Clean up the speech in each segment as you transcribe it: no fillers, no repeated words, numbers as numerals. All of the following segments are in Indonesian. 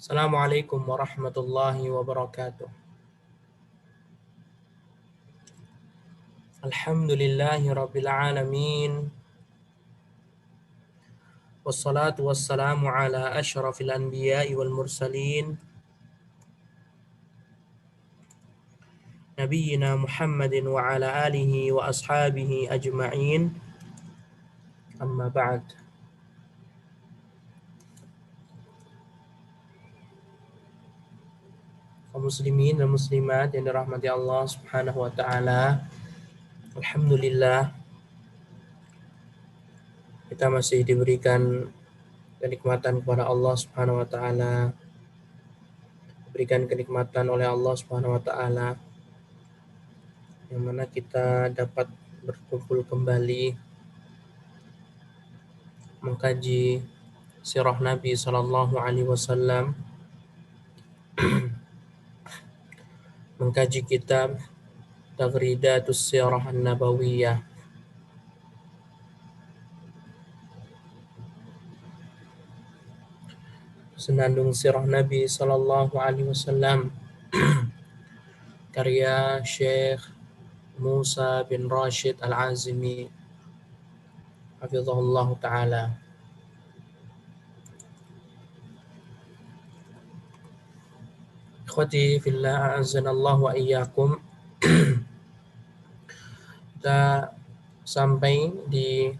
Assalamualaikum warahmatullahi wabarakatuh. Alhamdulillahi rabbil alamin. Wassalatu wassalamu ala asyrafil anbiya'i wal mursalin. Nabiyyina Muhammadin wa ala alihi wa ashabihi ajma'in. Amma ba'd. Kaum muslimin dan muslimat yang dirahmati Allah Subhanahu wa taala. Alhamdulillah kita masih diberikan kenikmatan kepada Allah Subhanahu wa taala. Diberikan kenikmatan oleh Allah Subhanahu wa taala yang mana kita dapat berkumpul kembali mengkaji sirah Nabi Sallallahu Alaihi Wasallam, mengkaji kitab Taghridatus Sirah An-Nabawiyah. Senandung sirah Nabi Sallallahu Alaihi Wasallam karya Syekh Musa bin Rashid Al-Azmi hafizahullah ta'ala. Ikhwati fillah a'azzanallahu wa iyyakum. Kita sampai di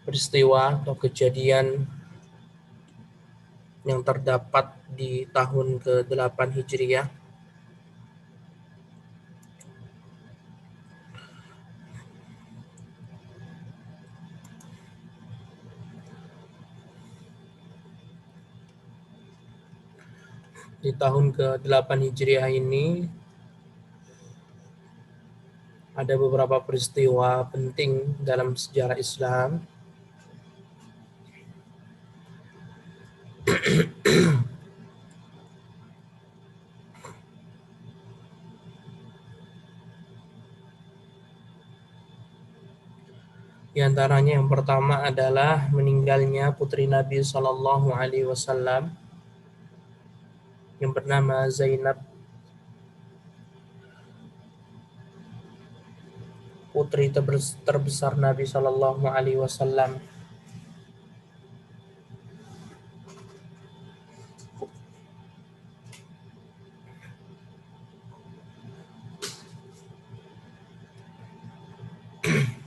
peristiwa atau kejadian yang terdapat di tahun ke-8 Hijriah. Di tahun ke-8 Hijriah ini ada beberapa peristiwa penting dalam sejarah Islam. Di antaranya yang pertama adalah meninggalnya putri Nabi Sallallahu Alaihi Wasallam yang bernama Zainab, putri terbesar Nabi Sallallahu Alaihi Wasallam.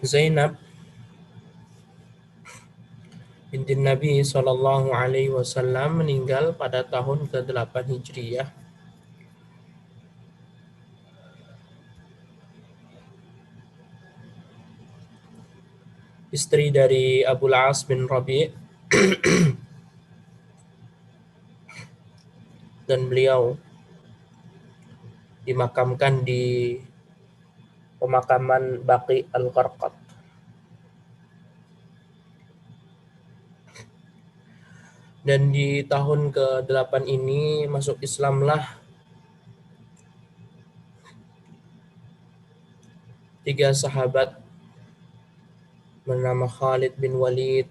Zainab binti Nabi Sallallahu Alaihi Wasallam meninggal pada tahun ke-8 Hijriyah. Istri dari Abul As bin Rabi' dan beliau dimakamkan di pemakaman Baqi Al-Qarqad. Dan di tahun ke-8 ini masuk Islamlah 3 sahabat bernama Khalid bin Walid,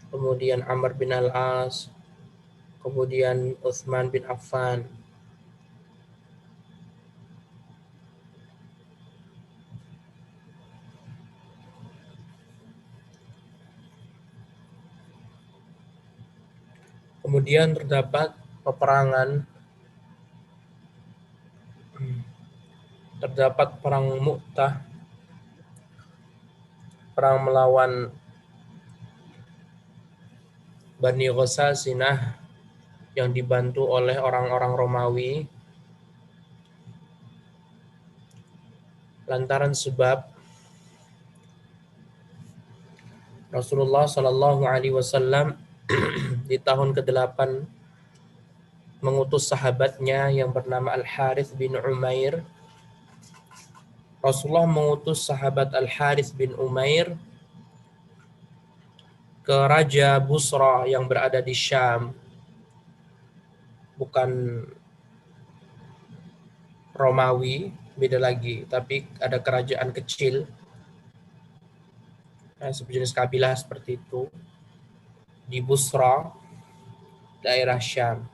kemudian Amr bin Al-As, kemudian Utsman bin Affan. Kemudian terdapat perang Mu'tah, perang melawan Bani Ghassasinah yang dibantu oleh orang-orang Romawi lantaran sebab Rasulullah Shallallahu Alaihi Wasallam di tahun ke-8 mengutus sahabatnya yang bernama Al-Harith bin Umair. Rasulullah mengutus sahabat Al-Harith bin Umair ke Raja Busra yang berada di Syam. Bukan Romawi, beda lagi, tapi ada kerajaan kecil, sejenis kabilah seperti itu. di Busra, daerah Syam.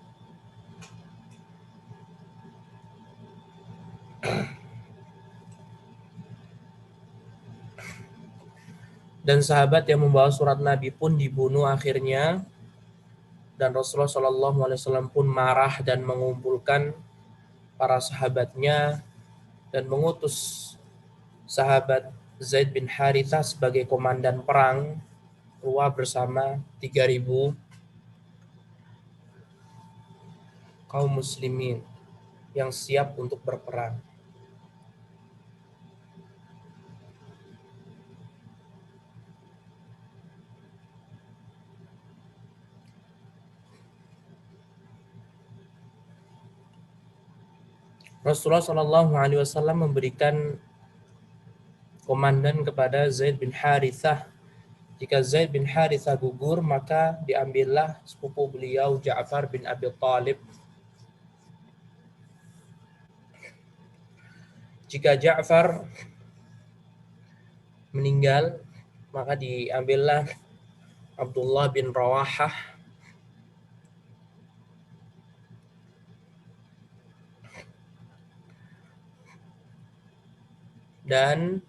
Dan sahabat yang membawa surat Nabi pun dibunuh akhirnya, dan Rasulullah SAW pun marah dan mengumpulkan para sahabatnya dan mengutus sahabat Zaid bin Harithah sebagai komandan perang keluar bersama 3.000 kaum muslimin yang siap untuk berperang. Rasulullah SAW memberikan komandan kepada Zaid bin Harithah. Jika Zaid bin Harithah gugur, maka diambillah sepupu beliau Ja'far bin Abi Thalib. Jika Ja'far meninggal, maka diambillah Abdullah bin Rawahah. Dan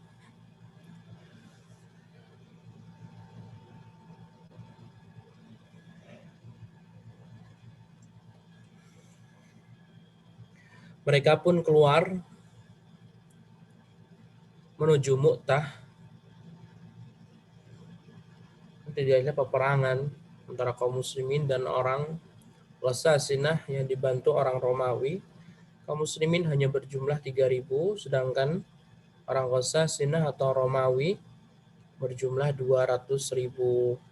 mereka pun keluar menuju Mu'tah. Terjadinya peperangan antara kaum muslimin dan orang Wasasinah yang dibantu orang Romawi. Kaum muslimin hanya berjumlah 3.000, sedangkan orang Wasasinah atau Romawi berjumlah 200.000.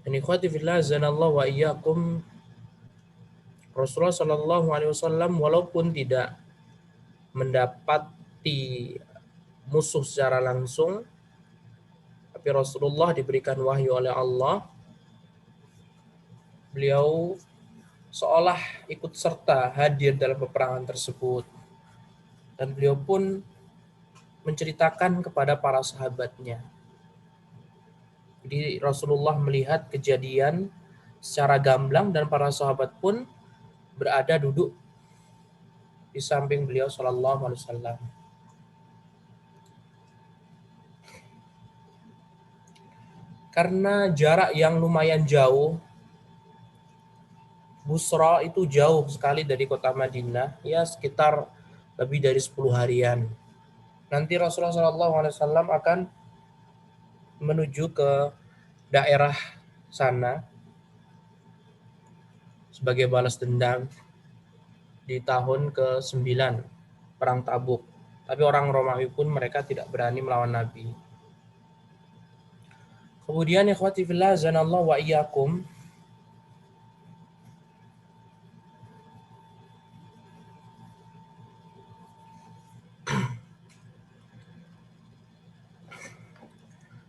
Dan ikhwati fillah azanallahu wa iyyakum, Rasulullah SAW walaupun tidak mendapati musuh secara langsung, tapi Rasulullah diberikan wahyu oleh Allah. Beliau seolah ikut serta hadir dalam peperangan tersebut. Dan beliau pun menceritakan kepada para sahabatnya. Jadi Rasulullah melihat kejadian secara gamblang dan para sahabat pun berada duduk di samping beliau sallallahu alaihi wasallam. Karena jarak yang lumayan jauh, Busra itu jauh sekali dari kota Madinah, ya sekitar lebih dari 10 harian. Nanti Rasulullah sallallahu alaihi wasallam akan menuju ke daerah sana sebagai balas dendam di tahun ke-9 perang Tabuk. Tapi orang Romawi pun mereka tidak berani melawan Nabi. Kemudian ikhwati fillah zanallahu wa iyyakum,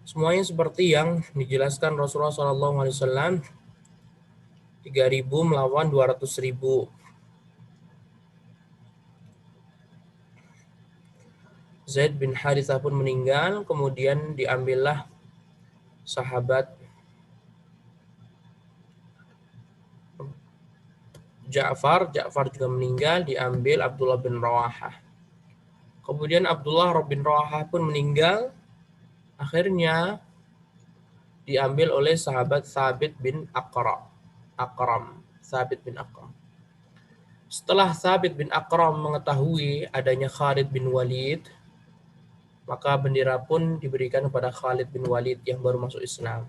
semuanya seperti yang dijelaskan Rasulullah SAW, 3.000 melawan 200.000. Zaid bin Harithah pun meninggal, kemudian diambillah sahabat Ja'far juga meninggal, diambil Abdullah bin Rawahah. Kemudian Abdullah bin Rawahah pun meninggal, akhirnya diambil oleh sahabat Thabit bin Aqram. Thabit bin Aqram. Setelah Thabit bin Aqram mengetahui adanya Khalid bin Walid, maka bendera pun diberikan kepada Khalid bin Walid yang baru masuk Islam.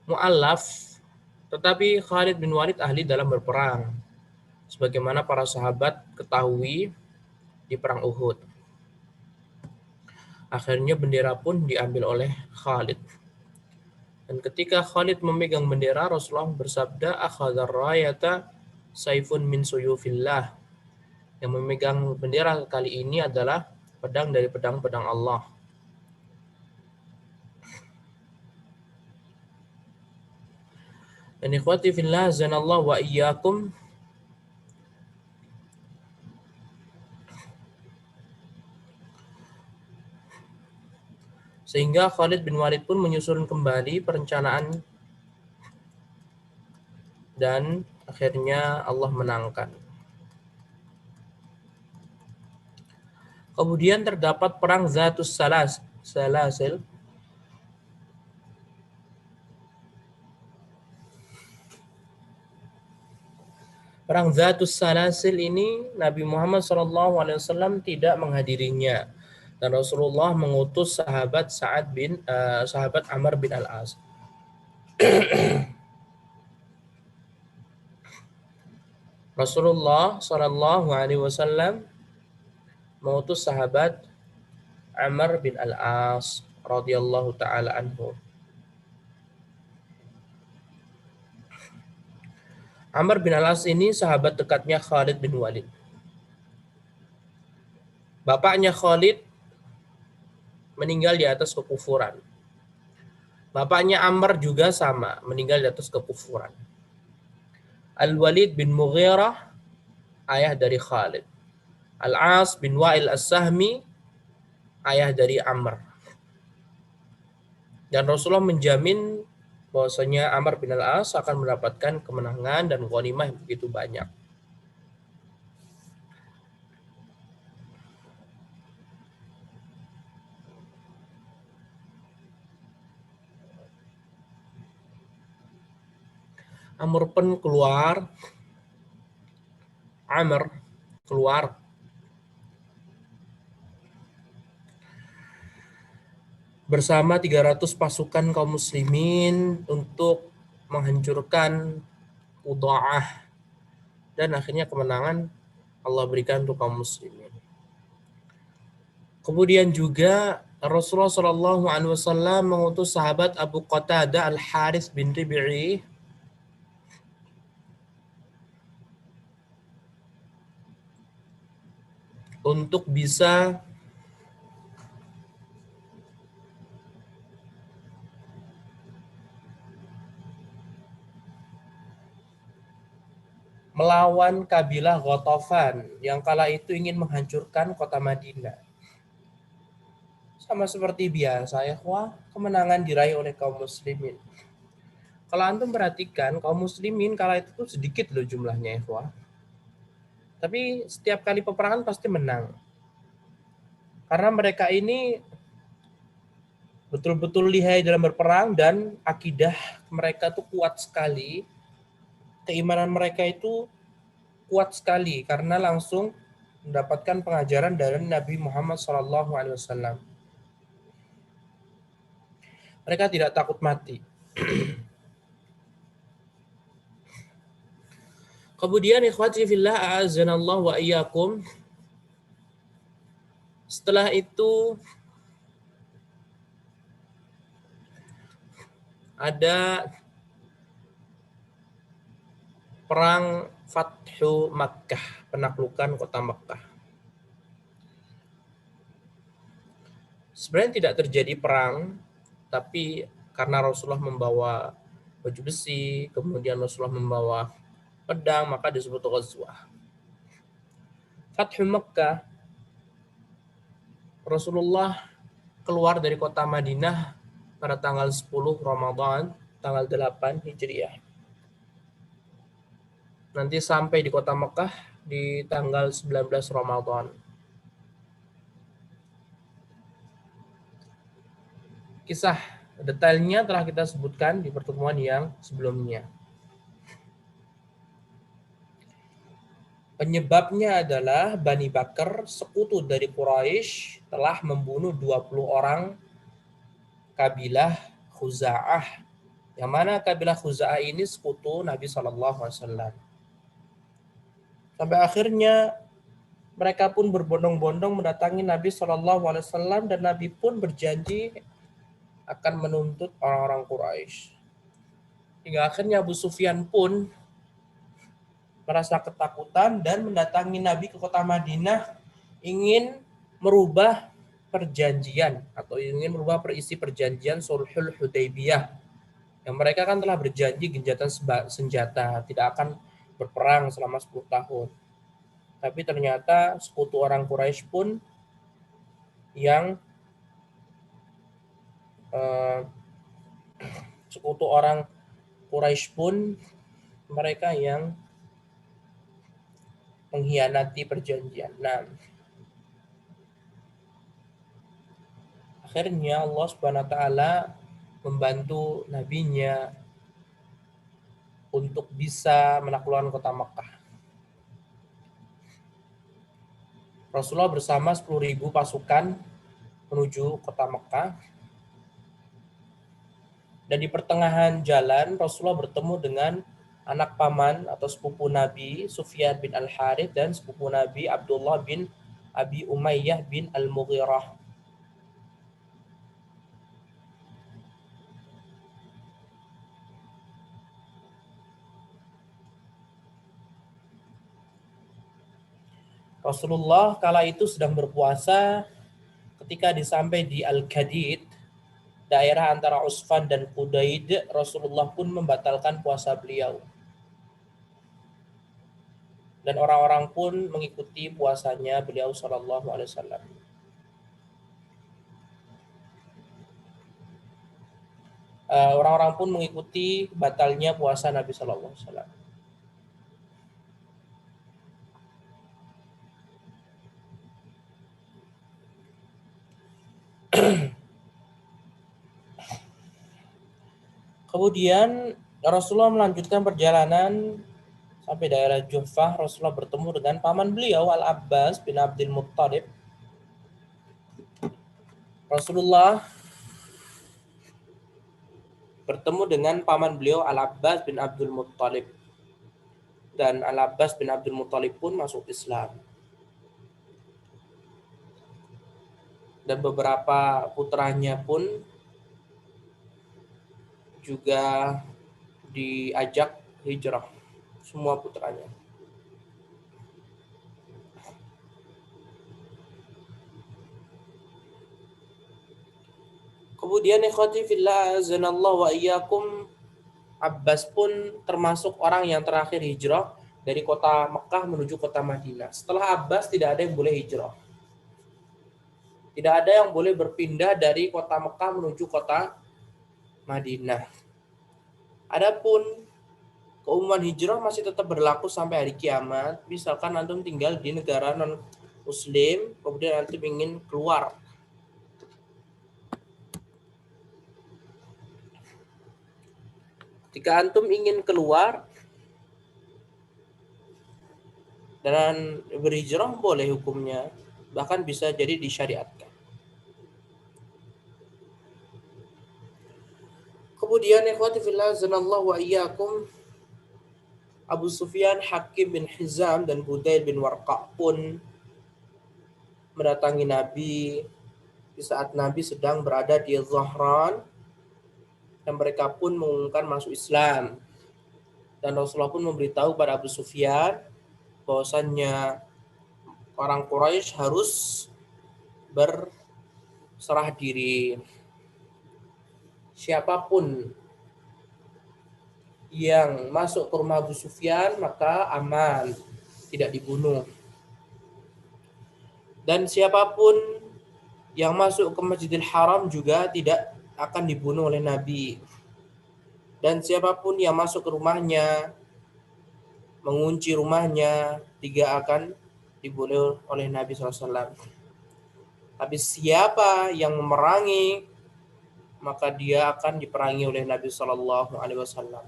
Mu'allaf, tetapi Khalid bin Walid ahli dalam berperang, sebagaimana para sahabat ketahui di perang Uhud. Akhirnya bendera pun diambil oleh Khalid. Dan ketika Khalid memegang bendera, Rasulullah bersabda, akhadhar rayata saifun min suyufillah. Yang memegang bendera kali ini adalah pedang dari pedang-pedang Allah. Dan ikhwati fillah zanallahu wa iyyakum, sehingga Khalid bin Walid pun menyusun kembali perencanaan dan akhirnya Allah menangkan. Kemudian terdapat perang Zatus Salasil. Perang Zatus Salasil ini Nabi Muhammad SAW tidak menghadirinya, dan Rasulullah mengutus sahabat Amr bin Al-As. Rasulullah SAW mengutus sahabat Amr bin Al-As radhiyallahu taala anhu. Amr bin Al-As ini sahabat dekatnya Khalid bin Walid. Bapaknya Khalid meninggal di atas kekufuran. Bapaknya Amr juga sama, meninggal di atas kekufuran. Al-Walid bin Mughirah, ayah dari Khalid. Al-As bin Wa'il As-Sahmi, ayah dari Amr. Dan Rasulullah menjamin bahwasanya Amr bin Al-As akan mendapatkan kemenangan dan ghanimah yang begitu banyak. Amr keluar bersama 300 pasukan kaum muslimin untuk menghancurkan Qudha'ah, dan akhirnya kemenangan Allah berikan untuk kaum muslimin. Kemudian juga Rasulullah SAW mengutus sahabat Abu Qatadah Al-Harith bin Rib'i untuk bisa melawan kabilah Ghatafan yang kala itu ingin menghancurkan kota Madinah. Sama seperti biasa ya, kemenangan diraih oleh kaum muslimin. Kalau antum perhatikan, kaum muslimin kala itu tuh sedikit loh jumlahnya ya, tapi setiap kali peperangan pasti menang. Karena mereka ini betul-betul lihai dalam berperang dan akidah mereka tuh kuat sekali. Keimanan mereka itu kuat sekali karena langsung mendapatkan pengajaran dari Nabi Muhammad SAW. Mereka tidak takut mati. Kemudian ikhwati fillah a'azzanallahu wa iyyakum, setelah itu ada perang Fathu Makkah, penaklukan kota Makkah. Sebenarnya tidak terjadi perang, tapi karena Rasulullah membawa baju besi, kemudian Rasulullah membawa pedang, maka disebut ghazwah. Fathu Makkah, Rasulullah keluar dari kota Madinah pada tanggal 10 Ramadan, tanggal 8 Hijriah. Nanti sampai di kota Mekah di tanggal 19 Ramadan. Kisah detailnya telah kita sebutkan di pertemuan yang sebelumnya. Penyebabnya adalah Bani Bakar, sekutu dari Quraisy, telah membunuh 20 orang kabilah Khuza'ah. Yang mana kabilah Khuza'ah ini sekutu Nabi SAW. Sampai akhirnya mereka pun berbondong-bondong mendatangi Nabi SAW, dan Nabi pun berjanji akan menuntut orang-orang Quraisy. Hingga akhirnya Abu Sufyan pun merasa ketakutan dan mendatangi Nabi ke kota Madinah, ingin merubah perjanjian atau ingin merubah perisi perjanjian Sulhul Hudaybiyah. Yang mereka kan telah berjanji gencatan senjata, tidak akan berperang selama 10 tahun. Tapi ternyata sekutu orang Quraisy pun yang eh, sekutu orang Quraisy pun mereka yang mengkhianati perjanjian. Nah, akhirnya Allah Subhanahu wa taala membantu nabinya untuk bisa menaklukkan kota Makkah. Rasulullah bersama 10.000 pasukan menuju kota Makkah. Dan di pertengahan jalan Rasulullah bertemu dengan anak paman atau sepupu Nabi Sufyan bin Al-Harith dan sepupu Nabi Abdullah bin Abi Umayyah bin Al-Mughirah. Rasulullah kala itu sedang berpuasa ketika disampai di Al-Qadid, daerah antara Usfan dan Qudaid. Rasulullah pun membatalkan puasa beliau. Dan orang-orang pun mengikuti puasanya beliau sallallahu alaihi wasallam. Orang-orang pun mengikuti batalnya puasa Nabi sallallahu alaihi wasallam. Kemudian Rasulullah melanjutkan perjalanan sampai daerah Juhfah. Rasulullah bertemu dengan paman beliau Al-Abbas bin Abdul Muttalib. Rasulullah bertemu dengan paman beliau Al-Abbas bin Abdul Muttalib. Dan Al-Abbas bin Abdul Muttalib pun masuk Islam. Dan beberapa putranya pun juga diajak hijrah. Semua putranya. Kemudian ikhwati fillah azanallahu wa iyyakum, Abbas pun termasuk orang yang terakhir hijrah dari kota Mekah menuju kota Madinah. Setelah Abbas tidak ada yang boleh hijrah. Tidak ada yang boleh berpindah dari kota Mekah menuju kota Madinah. Adapun keumuman hijrah masih tetap berlaku sampai hari kiamat. Misalkan antum tinggal di negara non muslim, kemudian antum ingin keluar. Jika antum ingin keluar dan berhijrah, boleh hukumnya. Bahkan bisa jadi disyariatkan. Kemudian ikhwati fillah zanallahu wa iyyakum, Abu Sufyan, Hakim bin Hizam, dan Budail bin Warqa pun mendatangi Nabi di saat Nabi sedang berada di Zahran, dan mereka pun mengumumkan masuk Islam. Dan Rasulullah pun memberitahu pada Abu Sufyan bahwasannya orang Quraisy harus berserah diri. Siapapun yang masuk ke rumah Abu Sufyan maka aman, tidak dibunuh. Dan siapapun yang masuk ke Masjidil Haram juga tidak akan dibunuh oleh Nabi. Dan siapapun yang masuk ke rumahnya, mengunci rumahnya, tidak akan dibunuh oleh Nabi SAW. Tapi siapa yang memerangi, maka dia akan diperangi oleh Nabi SAW.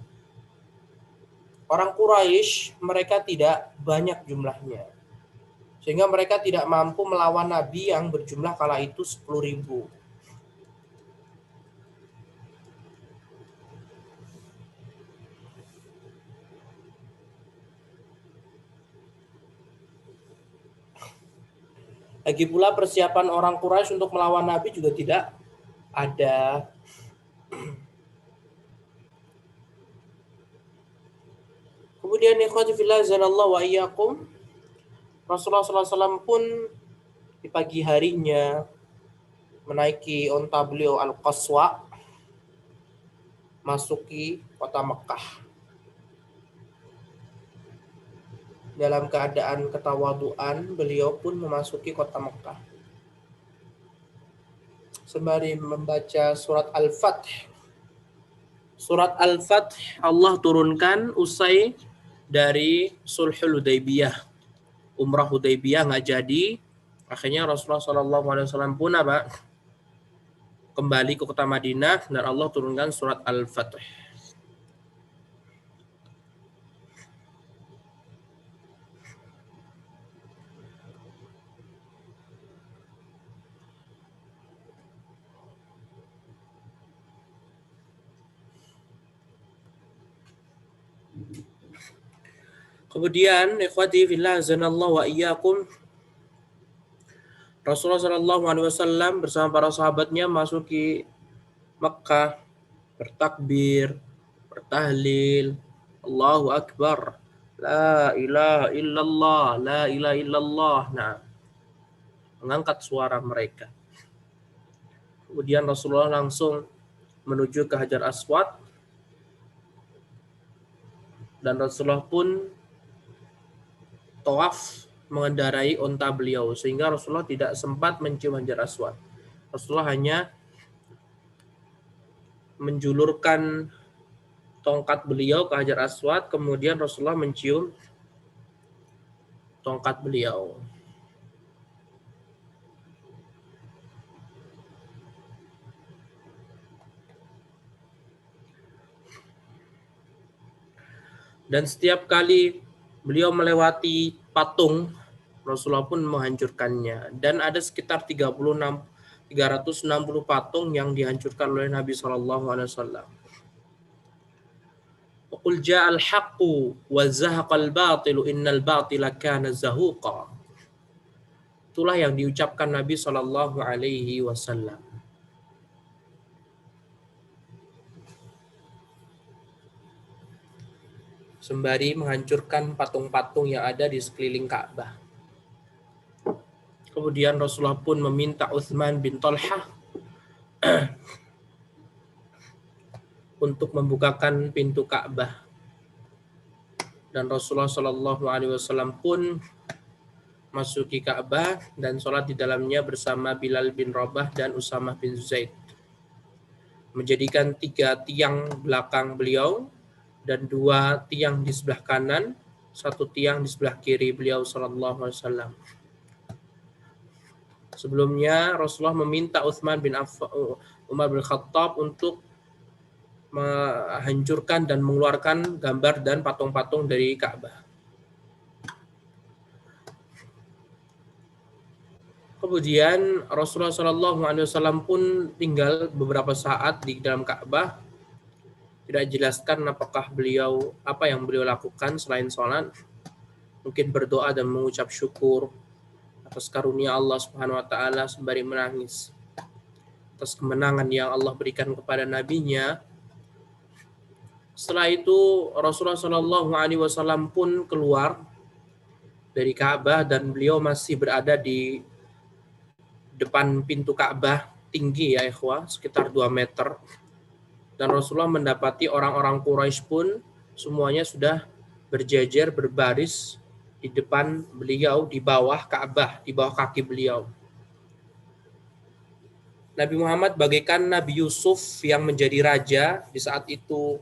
Orang Quraisy mereka tidak banyak jumlahnya, sehingga mereka tidak mampu melawan Nabi yang berjumlah kala itu 10.000. Lagi pula persiapan orang Quraisy untuk melawan Nabi juga tidak ada. Kemudian ikhwati fillah zanallahu wa iyyakum, Rasulullah SAW pun di pagi harinya menaiki onta beliau Al-Qaswa, masuki kota Mekah dalam keadaan ketawaduan. Beliau pun memasuki kota Mekah sembari membaca surat Al-Fath. Surat Al-Fath Allah turunkan usai dari Sulhul Hudaybiyah. Umrah Hudaybiyah nggak jadi. Akhirnya Rasulullah SAW pun kembali ke kota Madinah dan Allah turunkan surat Al-Fath. Kemudian ikhwati fillah azanallahu wa iyyakum, Rasulullah SAW bersama para sahabatnya masuki Mekah, bertakbir, bertahlil, Allahu Akbar, la ilaha illallah, la ilaha illallah. Nah, mengangkat suara mereka. Kemudian Rasulullah langsung menuju ke Hajar Aswad dan Rasulullah pun tawaf mengendarai unta beliau sehingga Rasulullah tidak sempat mencium Hajar Aswad. Rasulullah hanya menjulurkan tongkat beliau ke Hajar Aswad, kemudian Rasulullah mencium tongkat beliau. Dan setiap kali beliau melewati patung, Rasulullah pun menghancurkannya. Dan ada sekitar 360 patung yang dihancurkan oleh Nabi SAW. Qul ja'al haqqu wa zahaqal batilu innal batila kana zahuqa. Itulah yang diucapkan Nabi SAW. Sembari menghancurkan patung-patung yang ada di sekeliling Ka'bah. Kemudian Rasulullah pun meminta Utsman bin Talhah untuk membukakan pintu Ka'bah. Dan Rasulullah SAW pun masuki Ka'bah dan sholat di dalamnya bersama Bilal bin Rabah dan Usamah bin Zaid. Menjadikan 3 tiang belakang beliau dan 2 tiang di sebelah kanan, 1 tiang di sebelah kiri beliau SAW. Sebelumnya Rasulullah meminta Utsman bin Umar bin Khattab untuk menghancurkan dan mengeluarkan gambar dan patung-patung dari Ka'bah. Kemudian Rasulullah SAW pun tinggal beberapa saat di dalam Ka'bah. Tidak jelaskan apa yang beliau lakukan selain sholat. Mungkin berdoa dan mengucap syukur atas karunia Allah Subhanahu wa taala sembari menangis atas kemenangan yang Allah berikan kepada nabinya. Setelah itu Rasulullah SAW pun keluar dari Ka'bah dan beliau masih berada di depan pintu Ka'bah, tinggi ya ikhwah, sekitar 2 meter. Dan Rasulullah mendapati orang-orang Quraisy pun semuanya sudah berjejer, berbaris di depan beliau, di bawah Ka'bah, di bawah kaki beliau. Nabi Muhammad bagaikan Nabi Yusuf yang menjadi raja di saat itu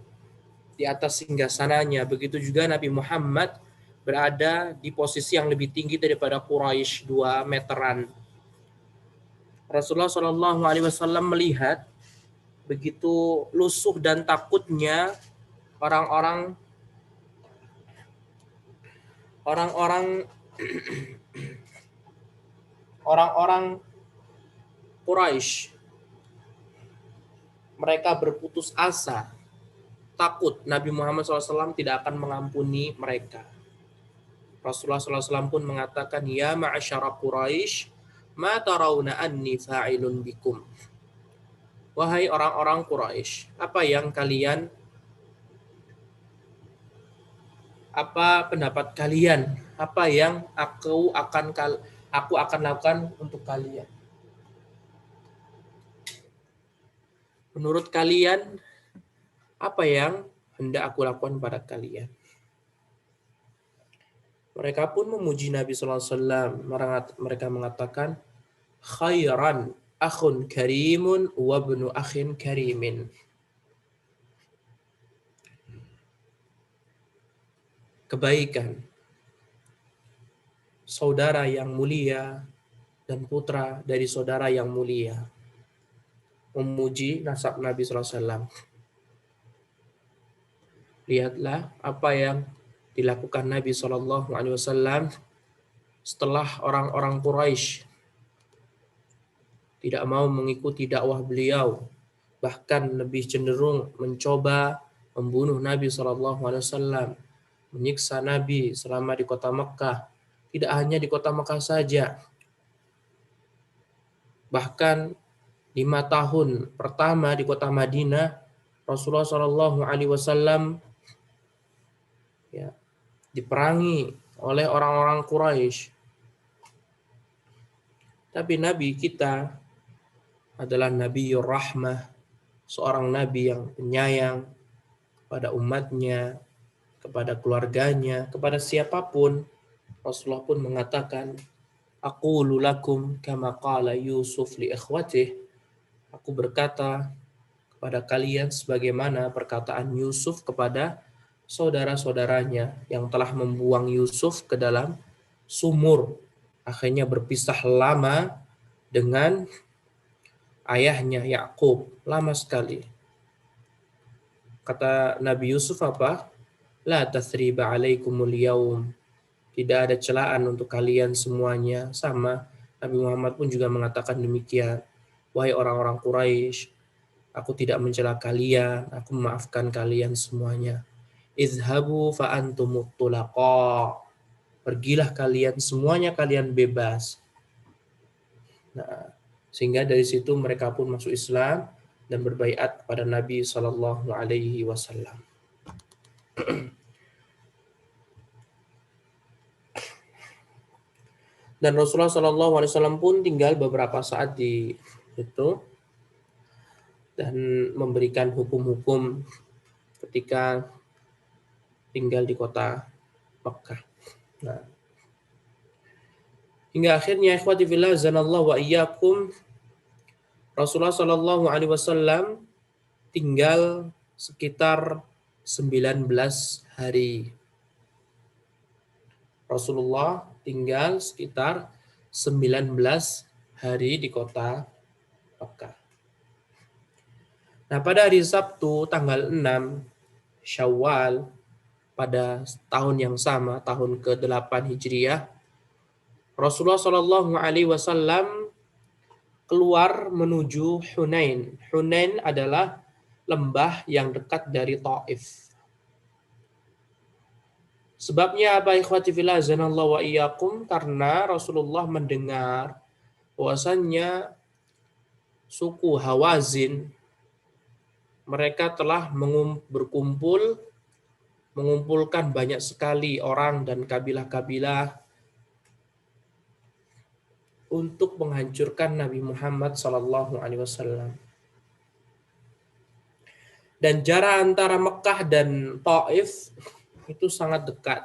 di atas singgasananya. Begitu juga Nabi Muhammad berada di posisi yang lebih tinggi daripada Quraisy, 2 meteran. Rasulullah SAW melihat begitu lusuh dan takutnya orang-orang Quraisy. Mereka berputus asa, takut Nabi Muhammad SAW tidak akan mengampuni mereka. Rasulullah SAW pun mengatakan, ya ma'asyara Quraisy, ma tarawna anni fa'ilun bikum. Wahai orang-orang Quraisy, apa pendapat kalian? Apa yang aku akan lakukan untuk kalian? Menurut kalian, apa yang hendak aku lakukan pada kalian. Mereka pun memuji Nabi sallallahu alaihi wasallam. Mereka mengatakan, khairan akhun karimun wa ibnu akhin karimin. Kebaikan saudara yang mulia dan putra dari saudara yang mulia. Memuji nasab Nabi sallallahu alaihi wasallam. Lihatlah apa yang dilakukan Nabi sallallahu alaihi wasallam setelah orang-orang Quraisy tidak mau mengikuti dakwah beliau, bahkan lebih cenderung mencoba membunuh Nabi SAW, menyiksa Nabi selama di kota Mekkah. Tidak hanya di kota Mekkah saja, bahkan 5 tahun pertama di kota Madinah, Rasulullah SAW ya, diperangi oleh orang-orang Quraisy. Tapi Nabi kita adalah Nabiur Rahmah, seorang Nabi yang penyayang pada umatnya, kepada keluarganya, kepada siapapun. Rasulullah pun mengatakan, aqulu lakum kama qala Yusuf li ikhwatih. Aku berkata kepada kalian sebagaimana perkataan Yusuf kepada saudara-saudaranya yang telah membuang Yusuf ke dalam sumur. Akhirnya berpisah lama dengan ayahnya Yakub, lama sekali. Kata Nabi Yusuf apa? La tathriba alaikumul yaum. Tidak ada celaan untuk kalian semuanya. Sama, Nabi Muhammad pun juga mengatakan demikian. Wahai orang-orang Quraisy, aku tidak mencela kalian, aku memaafkan kalian semuanya. Izhabu fa antumut tulaqa. Pergilah kalian, semuanya kalian bebas. Nah, sehingga dari situ mereka pun masuk Islam dan berbaiat kepada Nabi Shallallahu Alaihi Wasallam. Dan Rasulullah Shallallahu Alaihi Wasallam pun tinggal beberapa saat di itu dan memberikan hukum-hukum ketika tinggal di kota Makkah. Nah, hingga akhirnya ikhwati fillah zanallahu wa iyyakum, Rasulullah Shallallahu Alaihi Wasallam tinggal sekitar 19 hari. Rasulullah tinggal sekitar 19 hari di kota Makkah. Nah, pada hari Sabtu tanggal 6 Syawal pada tahun yang sama, tahun ke-8 Hijriah, Rasulullah Shallallahu Alaihi Wasallam keluar menuju Hunain. Hunain adalah lembah yang dekat dari Taif. Sebabnya apa ikhwati fillah zanallahu wa iyyakum? Karena Rasulullah mendengar bahwasannya suku Hawazin mereka telah mengumpulkan banyak sekali orang dan kabilah-kabilah untuk menghancurkan Nabi Muhammad SAW. Dan jarak antara Mekah dan Taif itu sangat dekat.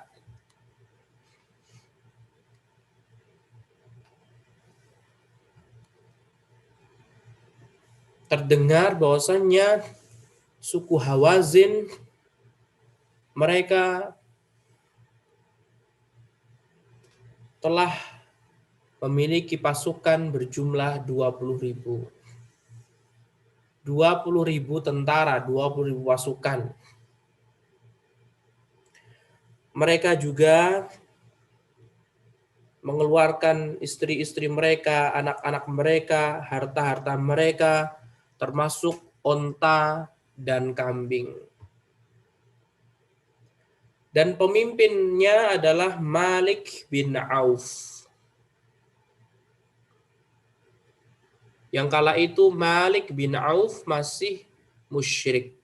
Terdengar bahwasannya suku Hawazin mereka telah memiliki pasukan berjumlah 20.000. 20.000 tentara, 20.000 pasukan. Mereka juga mengeluarkan istri-istri mereka, anak-anak mereka, harta-harta mereka, termasuk onta dan kambing. Dan pemimpinnya adalah Malik bin Auf. Yang kala itu Malik bin Auf masih musyrik.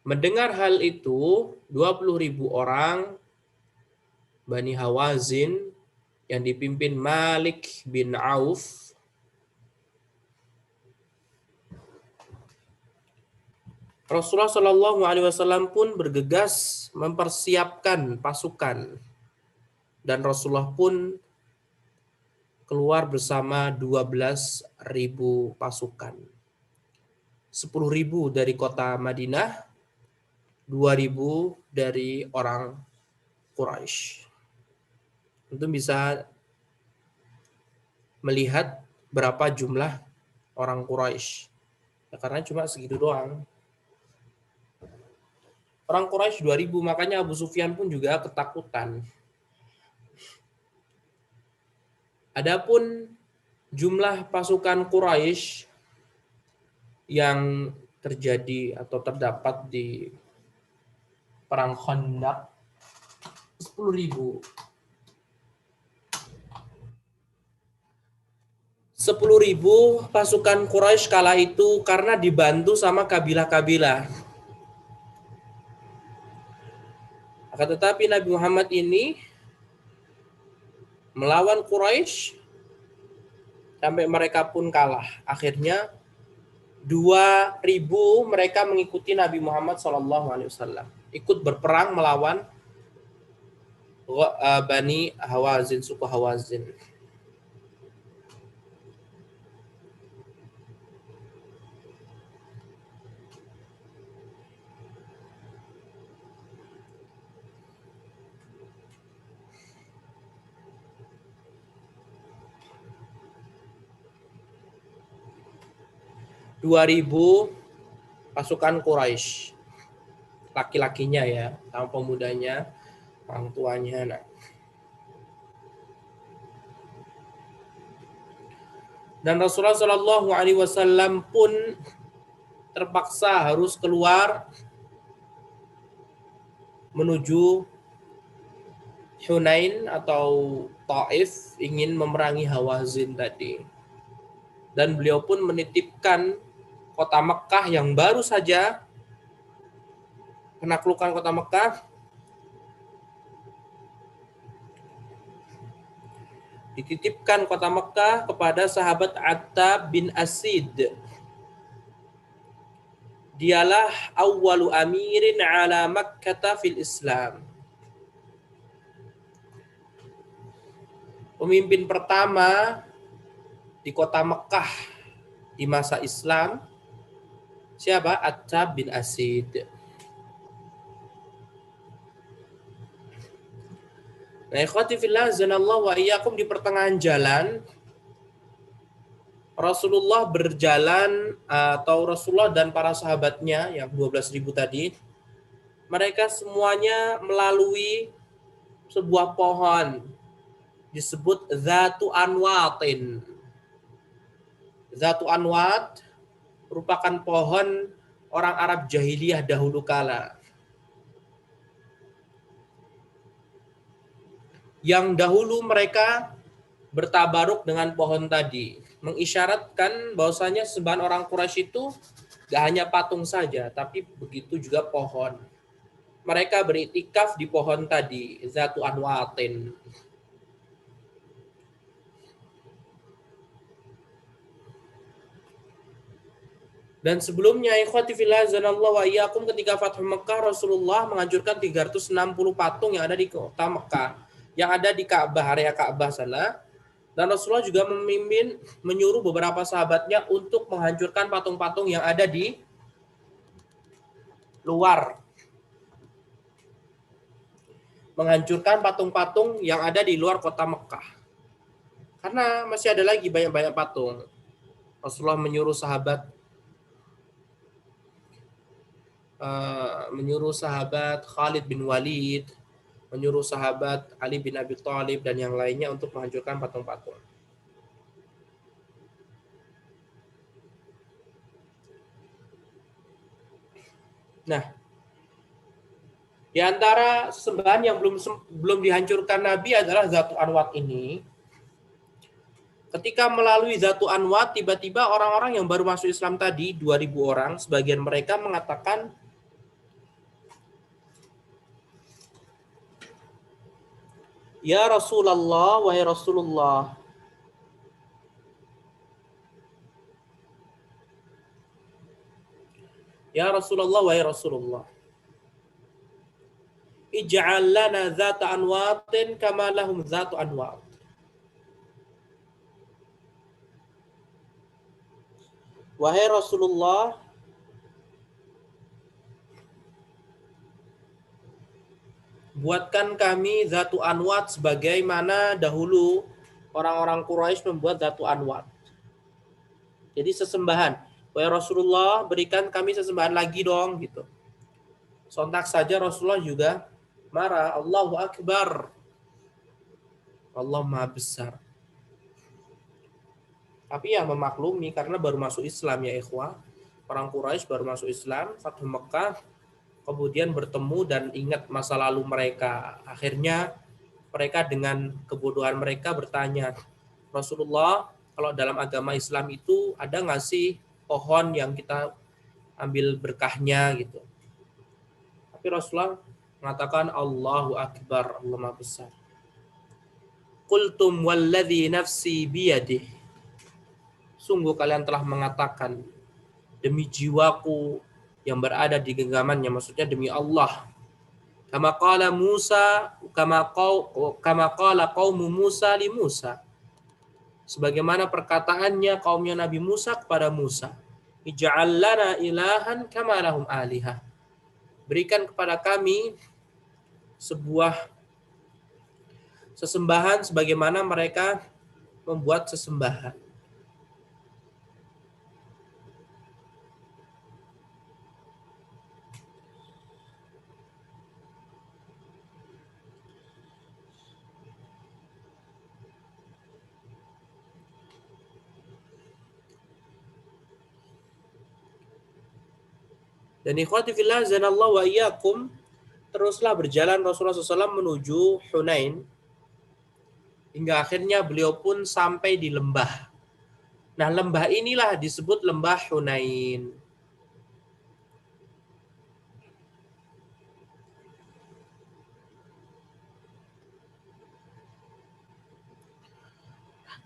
Mendengar hal itu, 20.000 orang Bani Hawazin yang dipimpin Malik bin Auf Rasulullah Shallallahu Alaihi Wasallam pun bergegas mempersiapkan pasukan dan Rasulullah pun keluar bersama 12.000 pasukan. 10.000 dari kota Madinah, 2.000 dari orang Quraisy. Untuk bisa melihat berapa jumlah orang Quraisy. Ya, karena cuma segitu doang. Orang Quraisy 2.000, makanya Abu Sufyan pun juga ketakutan. Adapun jumlah pasukan Quraisy yang terjadi atau terdapat di Perang Khandaq 10.000. 10.000 pasukan Quraisy kala itu karena dibantu sama kabilah-kabilah. Akan tetapi Nabi Muhammad ini melawan Quraisy sampai mereka pun kalah. Akhirnya 2.000 mereka mengikuti Nabi Muhammad SAW. Ikut berperang melawan Bani Hawazin, suku Hawazin. Ribu pasukan Quraisy, laki-lakinya ya, sama pemudanya, orang tuanya. Nah. Dan Rasulullah Shallallahu Alaihi Wasallam pun terpaksa harus keluar menuju Hunain atau Taif, ingin memerangi Hawazin tadi. Dan beliau pun menitipkan kota Mekah yang baru saja penaklukan kota Mekah dititipkan kota Mekah kepada sahabat Attab bin Asid. Dialah awwalu amirin ala Makkah fil Islam. Pemimpin pertama di kota Mekah di masa Islam siapa? Attab bin Asid. Nah, ikhwati fillah zanallahu wa iyyakum, di pertengahan jalan Rasulullah berjalan, atau Rasulullah dan para sahabatnya yang 12.000 tadi, mereka semuanya melalui sebuah pohon disebut Zatu Anwatin. Zatu Anwat merupakan pohon orang Arab jahiliyah dahulu kala. Yang dahulu mereka bertabaruk dengan pohon tadi, mengisyaratkan bahwasanya sembahan orang Quraisy itu gak hanya patung saja, tapi begitu juga pohon. Mereka beriktikaf di pohon tadi, Zatu Anwatin. Dan sebelumnya, ikhwati fillah zanallahu wa iyyakum, ketika Fathu Mekah, Rasulullah menganjurkan 360 patung yang ada di kota Mekah, yang ada di Ka'bah, area Ka'bah sana. Dan Rasulullah juga memimpin, menyuruh beberapa sahabatnya untuk menghancurkan patung-patung yang ada di luar. Menghancurkan patung-patung yang ada di luar kota Mekah. Karena masih ada lagi banyak-banyak patung. Rasulullah menyuruh sahabat Khalid bin Walid, menyuruh sahabat Ali bin Abi Thalib dan yang lainnya untuk menghancurkan patung-patung. Nah, di antara sesembahan yang belum dihancurkan Nabi adalah Zatu Anwat ini. Ketika melalui Zatu Anwat, tiba-tiba orang-orang yang baru masuk Islam tadi, 2.000 orang, sebagian mereka mengatakan, "Ya Rasulullah, wahai Rasulullah, Ya Rasulullah, wahai Rasulullah, ij'al lana dzata anwatin kama lahum dzatu anwat. Wahai Rasulullah, buatkan kami dzatu anwat sebagaimana dahulu orang-orang Quraisy membuat dzatu anwat. Jadi sesembahan. Wahai Rasulullah, berikan kami sesembahan lagi dong gitu. Sontak saja Rasulullah juga marah. Allahu Akbar. Allah Maha Besar. Tapi ya memaklumi karena baru masuk Islam ya ikhwah. Orang Quraisy baru masuk Islam, Fathu Mekah, kemudian bertemu dan ingat masa lalu mereka. Akhirnya mereka dengan kebodohan mereka bertanya, Rasulullah, kalau dalam agama Islam itu ada nggak sih pohon yang kita ambil berkahnya gitu. Tapi Rasulullah mengatakan Allahu Akbar, Allah Maha Besar. Qultum walladzi nafsi biyadih. Sungguh kalian telah mengatakan demi jiwaku yang berada di genggamannya, maksudnya demi Allah. Kama qala Musa, kama qala qaumu Musa li Musa. Sebagaimana perkataannya kaumnya Nabi Musa kepada Musa. Ij'al lana ilahan kama lahum alihah. Berikan kepada kami sebuah sesembahan sebagaimana mereka membuat sesembahan. Dan ikhwati fillah zanallahu wa iyyakum, teruslah berjalan Rasulullah SAW menuju Hunain hingga akhirnya beliau pun sampai di lembah. Nah, lembah inilah disebut lembah Hunain.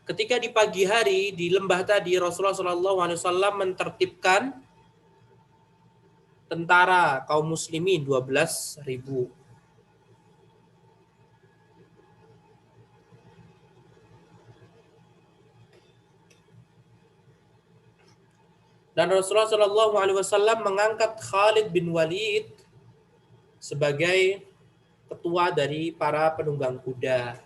Ketika di pagi hari di lembah tadi Rasulullah SAW mentertibkan tentara kaum muslimin 12.000. Dan Rasulullah SAW mengangkat Khalid bin Walid sebagai ketua dari para penunggang kuda.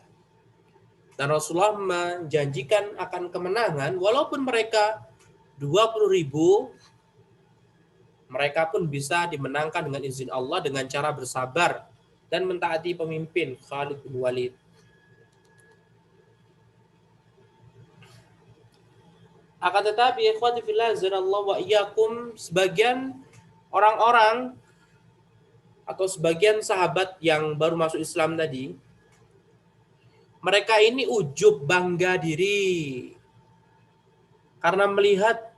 Dan Rasulullah menjanjikan akan kemenangan walaupun mereka 20.000, mereka pun bisa dimenangkan dengan izin Allah dengan cara bersabar dan mentaati pemimpin Khalid bin Walid. Akan tetapi ikhwati fillah zanallahu wa iyyakum, sebagian orang-orang atau sebagian sahabat yang baru masuk Islam tadi, mereka ini ujub, bangga diri. Karena melihat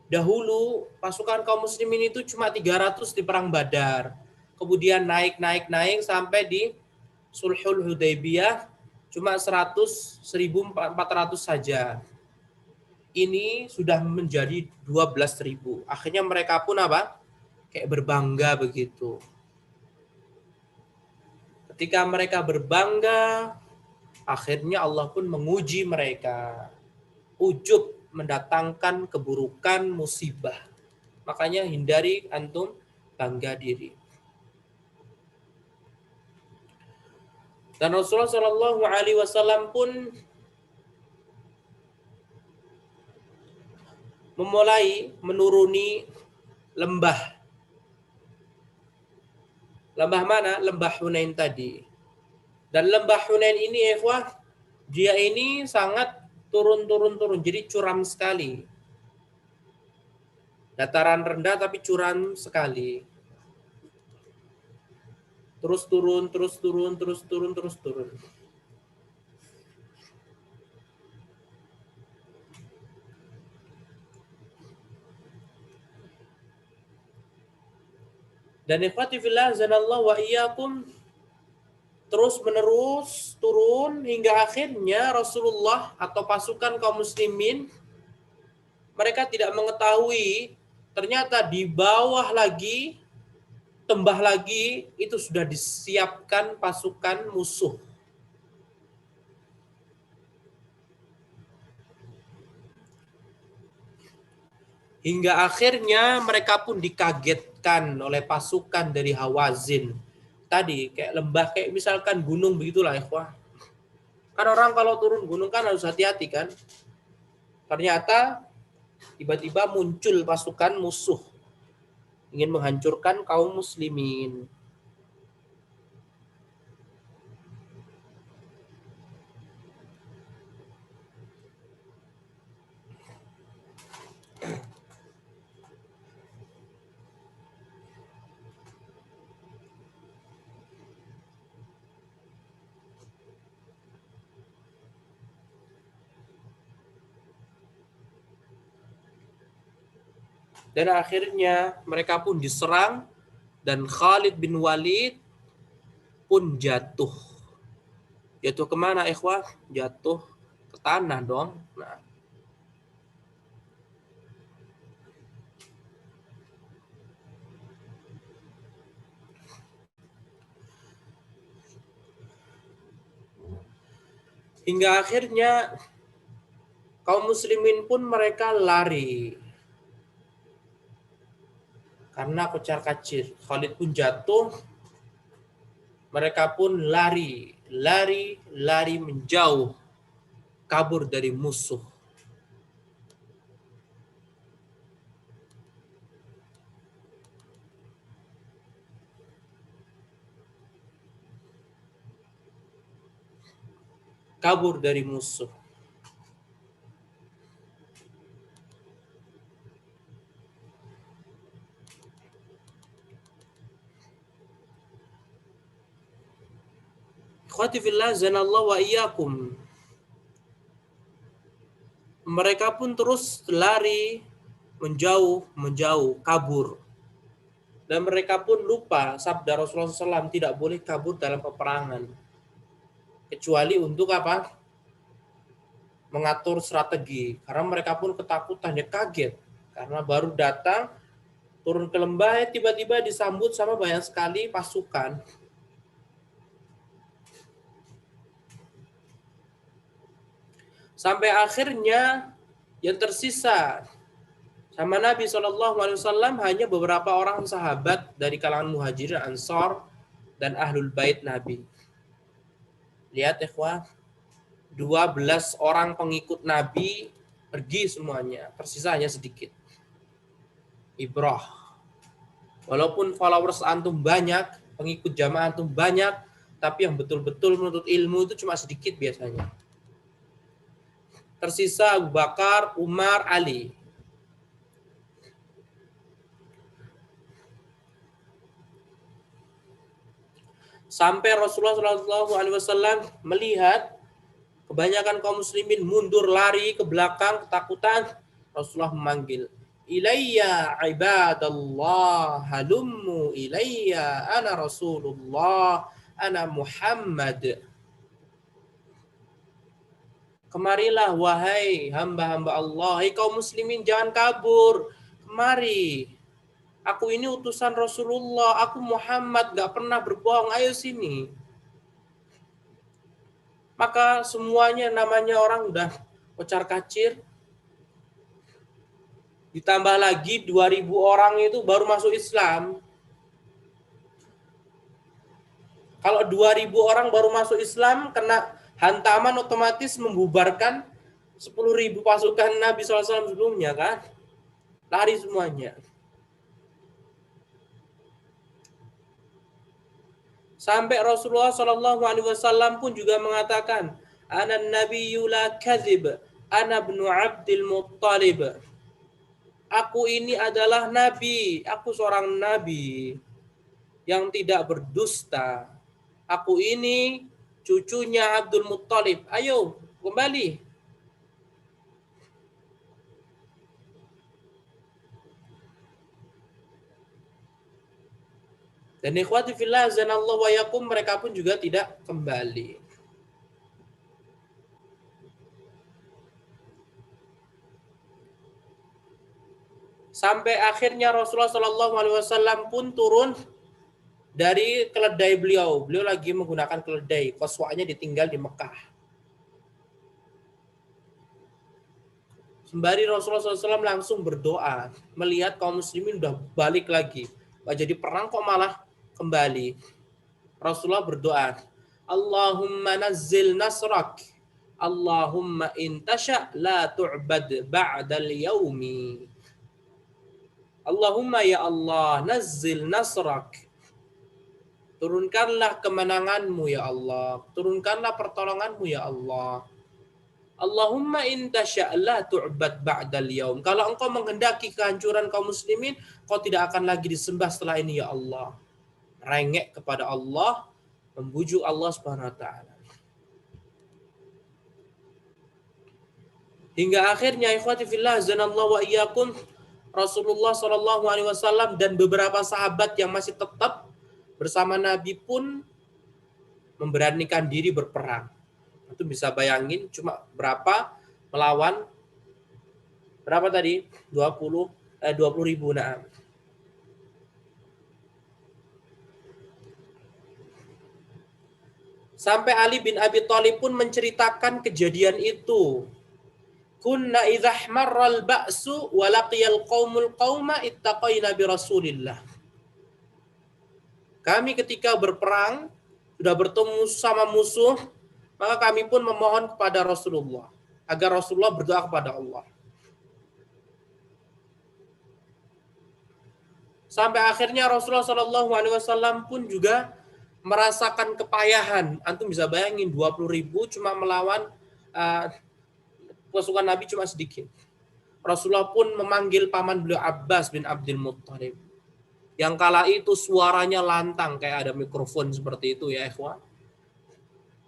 dahulu pasukan kaum muslimin itu cuma 300 di perang Badar. Kemudian naik sampai di Sulhul Hudaybiyah cuma 100.400 saja. Ini sudah menjadi 12.000. Akhirnya mereka pun apa? Kayak berbangga begitu. Ketika mereka berbangga, akhirnya Allah pun menguji mereka. Ujub mendatangkan keburukan, musibah. Makanya hindari antum bangga diri. Dan Rasulullah SAW pun memulai menuruni lembah. Lembah mana? Lembah Hunain tadi. Dan lembah Hunain ini, ikhwah, dia ini sangat turun. Jadi curam sekali. Dataran rendah tapi curam sekali. Terus turun. Dan ikhwati fillah zanallahu wa iyyakum, terus menerus turun hingga akhirnya Rasulullah atau pasukan kaum muslimin mereka tidak mengetahui Ternyata di bawah lagi, tembah lagi, itu sudah disiapkan pasukan musuh. Hingga akhirnya mereka pun dikagetkan oleh pasukan dari Hawazin. Tadi kayak lembah, kayak misalkan gunung begitulah ikhwah. Kan orang kalau turun gunung kan harus hati-hati kan. Ternyata tiba-tiba muncul pasukan musuh ingin menghancurkan kaum muslimin. Dan akhirnya mereka pun diserang dan Khalid bin Walid pun jatuh. Jatuh kemana ikhwah? Jatuh ke tanah dong. Nah, hingga akhirnya kaum muslimin pun mereka lari. Karena kocar kacir. Khalid pun jatuh. Mereka pun lari. Lari menjauh. Kabur dari musuh. Kabur dari musuh. Ikhwati fillah zanallahu wa iyyakum. Mereka pun terus lari menjauh, kabur. Dan mereka pun lupa sabda Rasulullah SAW tidak boleh kabur dalam peperangan. Kecuali untuk apa? Mengatur strategi. Karena mereka pun ketakutan, ya kaget. Karena baru datang, turun ke lembah, tiba-tiba disambut sama banyak sekali pasukan. Sampai akhirnya yang tersisa sama Nabi SAW hanya beberapa orang sahabat dari kalangan Muhajirin, Ansor, dan Ahlul Bait Nabi. Lihat ikhwah, 12 orang pengikut Nabi pergi semuanya, tersisa hanya sedikit. Ibrah. Walaupun followers antum banyak, pengikut jamaah antum banyak, tapi yang betul-betul menuntut ilmu itu cuma sedikit biasanya. Tersisa Abu Bakar, Umar, Ali. Sampai Rasulullah SAW melihat kebanyakan kaum muslimin mundur lari ke belakang ketakutan, Rasulullah memanggil, "Ilayya ibadallah, halummu ilayya, ana Rasulullah, ana Muhammad." Kemarilah wahai hamba-hamba Allah, hai kaum muslimin jangan kabur, kemari. Aku ini utusan Rasulullah, aku Muhammad, gak pernah berbohong, ayo sini. Maka semuanya namanya orang udah kocar kacir. Ditambah lagi 2000 orang itu baru masuk Islam. Kalau 2000 orang baru masuk Islam, kena hantaman otomatis membubarkan 10.000 pasukan Nabi SAW sebelumnya kan. Lari semuanya. Sampai Rasulullah SAW pun juga mengatakan, "Ana nabiyyu la kadzib, ana ibnu Abdul Muttalib." Aku ini adalah nabi, aku seorang nabi yang tidak berdusta. Aku ini cucunya Abdul Muttalib. Ayo, kembali. Dan ikhwati fillah zanallahu wa yakum, mereka pun juga tidak kembali. Sampai akhirnya Rasulullah SAW pun turun dari keledai beliau. Beliau lagi menggunakan keledai. Qaswa'nya ditinggal di Mekah. Sembari Rasulullah SAW langsung berdoa. Melihat kaum muslimin udah balik lagi. Gak jadi perang kok malah kembali. Rasulullah berdoa. Allahumma nazzil nasrak. Allahumma intasha la tu'bad ba'dal yaumi. Allahumma ya Allah, nazzil nasrak. Turunkanlah kemenanganmu ya Allah. Turunkanlah pertolonganmu ya Allah. Allahumma intasya la tu'bad ba'dal yaum. Kalau engkau menghendaki kehancuran kaum muslimin, kau tidak akan lagi disembah setelah ini ya Allah. Rengek kepada Allah, membujuk Allah Subhanahu wa taala. Hingga akhirnya ikhwati fillah zanallahu wa iyyakum, Rasulullah sallallahu alaihi wasallam dan beberapa sahabat yang masih tetap bersama Nabi pun memberanikan diri berperang. Itu bisa bayangin cuma berapa melawan berapa tadi? 20 ribu. Nah. Sampai Ali bin Abi Thalib pun menceritakan kejadian itu. Kunna idza ihmarral ba'su wa laqiyal qaumul qauma ittaqaina bi Rasulillah. Kami ketika berperang sudah bertemu sama musuh, maka kami pun memohon kepada Rasulullah agar Rasulullah berdoa kepada Allah. Sampai akhirnya Rasulullah SAW pun juga merasakan kepayahan. Antum bisa bayangin 20 ribu cuma melawan pasukan Nabi cuma sedikit. Rasulullah pun memanggil paman beliau Abbas bin Abdul Muttalib. Yang kala itu suaranya lantang kayak ada mikrofon seperti itu ya ikhwan.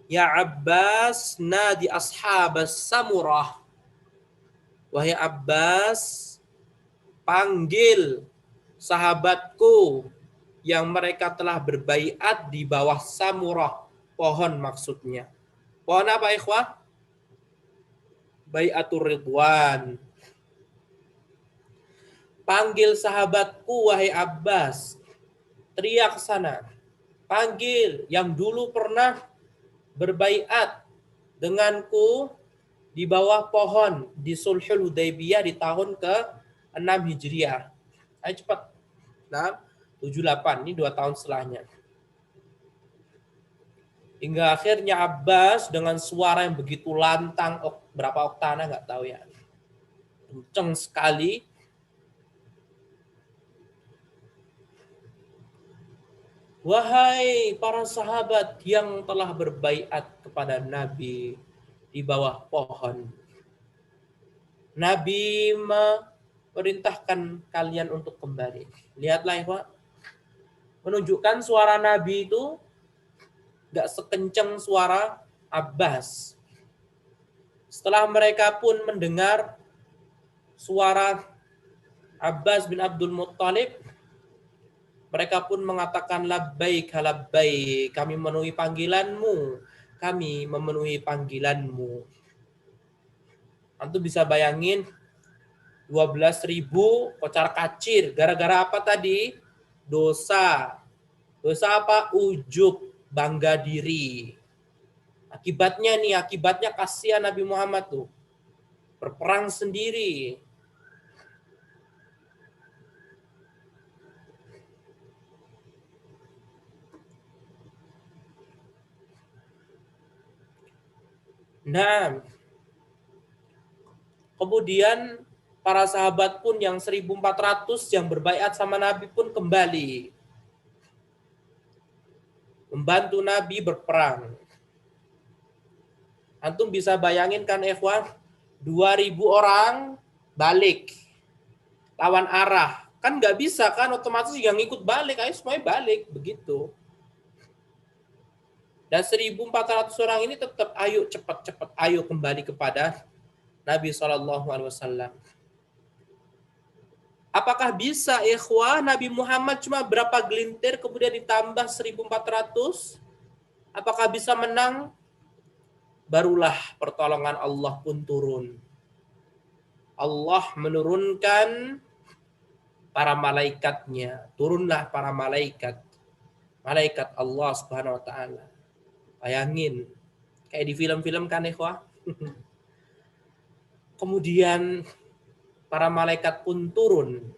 Ya Abbas nadi ashabas samurah. Wahai Abbas, panggil sahabatku yang mereka telah berbaiat di bawah samurah, pohon maksudnya. Pohon apa ikhwah? Baiatur Ridwan. Panggil sahabatku wahai Abbas. Teriak sana. Panggil yang dulu pernah berbaiat denganku di bawah pohon di Sulhul Hudaybiyah di tahun ke-6 Hijriah. Ayo cepat. 6, 78. Ini 2 tahun setelahnya. Hingga akhirnya Abbas dengan suara yang begitu lantang, berapa oktana nggak tahu ya. Kenceng sekali. Wahai para sahabat yang telah berbaiat kepada Nabi di bawah pohon. Nabi memerintahkan kalian untuk kembali. Lihatlah ya, menunjukkan suara Nabi itu gak sekencang suara Abbas. Setelah mereka pun mendengar suara Abbas bin Abdul Muttalib, mereka pun mengatakan labbaik halabbaik, kami memenuhi panggilanmu, kami memenuhi panggilanmu. Antum bisa bayangin 12.000 kocar kacir. Gara-gara apa tadi? Dosa. Dosa apa? Ujub, bangga diri. Akibatnya kasihan Nabi Muhammad tuh. Berperang sendiri. Nah, kemudian para sahabat pun yang 1.400 yang berbaiat sama Nabi pun kembali. Membantu Nabi berperang. Antum bisa bayangin kan ikhwan, 2.000 orang balik. Lawan arah. Kan nggak bisa kan, otomatis yang ikut balik, ayo semuanya balik. Begitu. Dan 1.400 orang ini tetap ayo cepat-cepat, ayo kembali kepada Nabi SAW. Apakah bisa ikhwah Nabi Muhammad cuma berapa gelintir kemudian ditambah 1.400? Apakah bisa menang? Barulah pertolongan Allah pun turun. Allah menurunkan para malaikatnya, turunlah para malaikat Allah Subhanahu wa taala. Bayangin, kayak di film-film kan ikhwah. Kemudian para malaikat pun turun.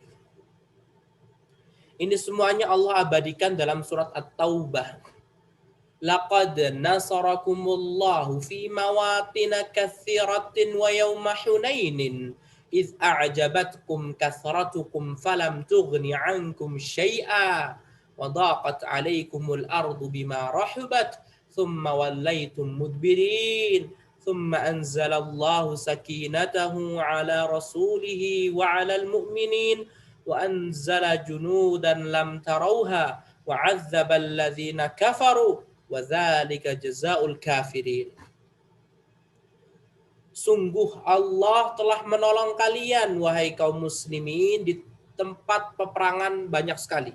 Ini semuanya Allah abadikan dalam surat At-Taubah. Laqad nasarakumullahu fi mawatin katsiratin wa yawma Hunainin إذ أعجبتكم كثرتكم فلم تغن عنكم شيئا وضاقت عليكم الأرض بما رحبت ثم وليتم مدبرين ثم أنزل الله سكينته على رسوله وعلى المؤمنين وأنزل جنودا لم تروها وعذب الذين كفروا وذلك جزاء الكافرين. Sungguh Allah telah menolong kalian, wahai kaum muslimin, di tempat peperangan banyak sekali.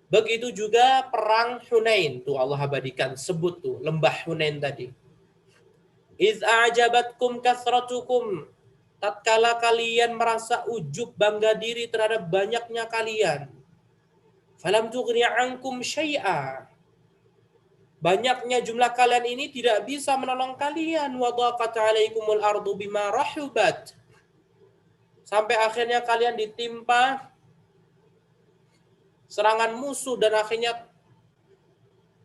Begitu juga perang Hunain, tuh Allah abadikan, sebut tuh lembah Hunain tadi. Iz a'jabatkum kasratukum, tatkala kalian merasa ujub bangga diri terhadap banyaknya kalian. Falam tughni ankum syai'a, banyaknya jumlah kalian ini tidak bisa menolong kalian. Wa dhaqat 'alaikumul ardu bima rahubat, sampai akhirnya kalian ditimpa serangan musuh dan akhirnya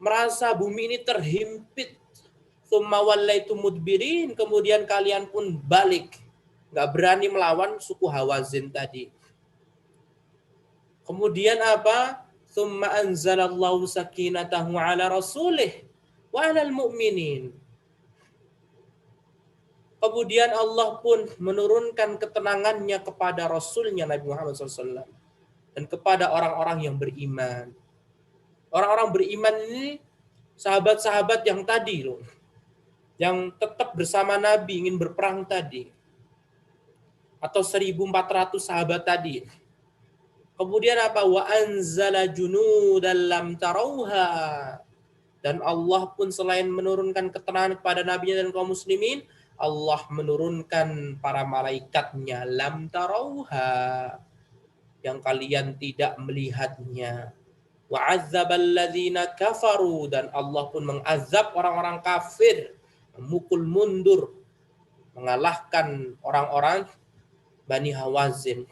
merasa bumi ini terhimpit. Tsumma wallaitum mudbirin, kemudian kalian pun balik, nggak berani melawan suku Hawazin tadi. Kemudian apa? Tsumma anzalallahu sakinatahu ala rasulih wa alal mu'minin. Kemudian Allah pun menurunkan ketenangannya kepada Rasulnya Nabi Muhammad SAW dan kepada orang-orang yang beriman. Orang-orang beriman ini sahabat-sahabat yang tadi loh, yang tetap bersama Nabi ingin berperang tadi, atau 1.400 sahabat tadi. Kemudian apa? Wa anzala junudan lam tarauha. Dan Allah pun selain menurunkan ketenangan kepada nabinya dan kaum muslimin, Allah menurunkan para malaikatnya lam tarauha, yang kalian tidak melihatnya. Wa azzabal ladzina kafaru, dan Allah pun mengazab orang-orang kafir, memukul mundur, mengalahkan orang-orang Bani Hawazin.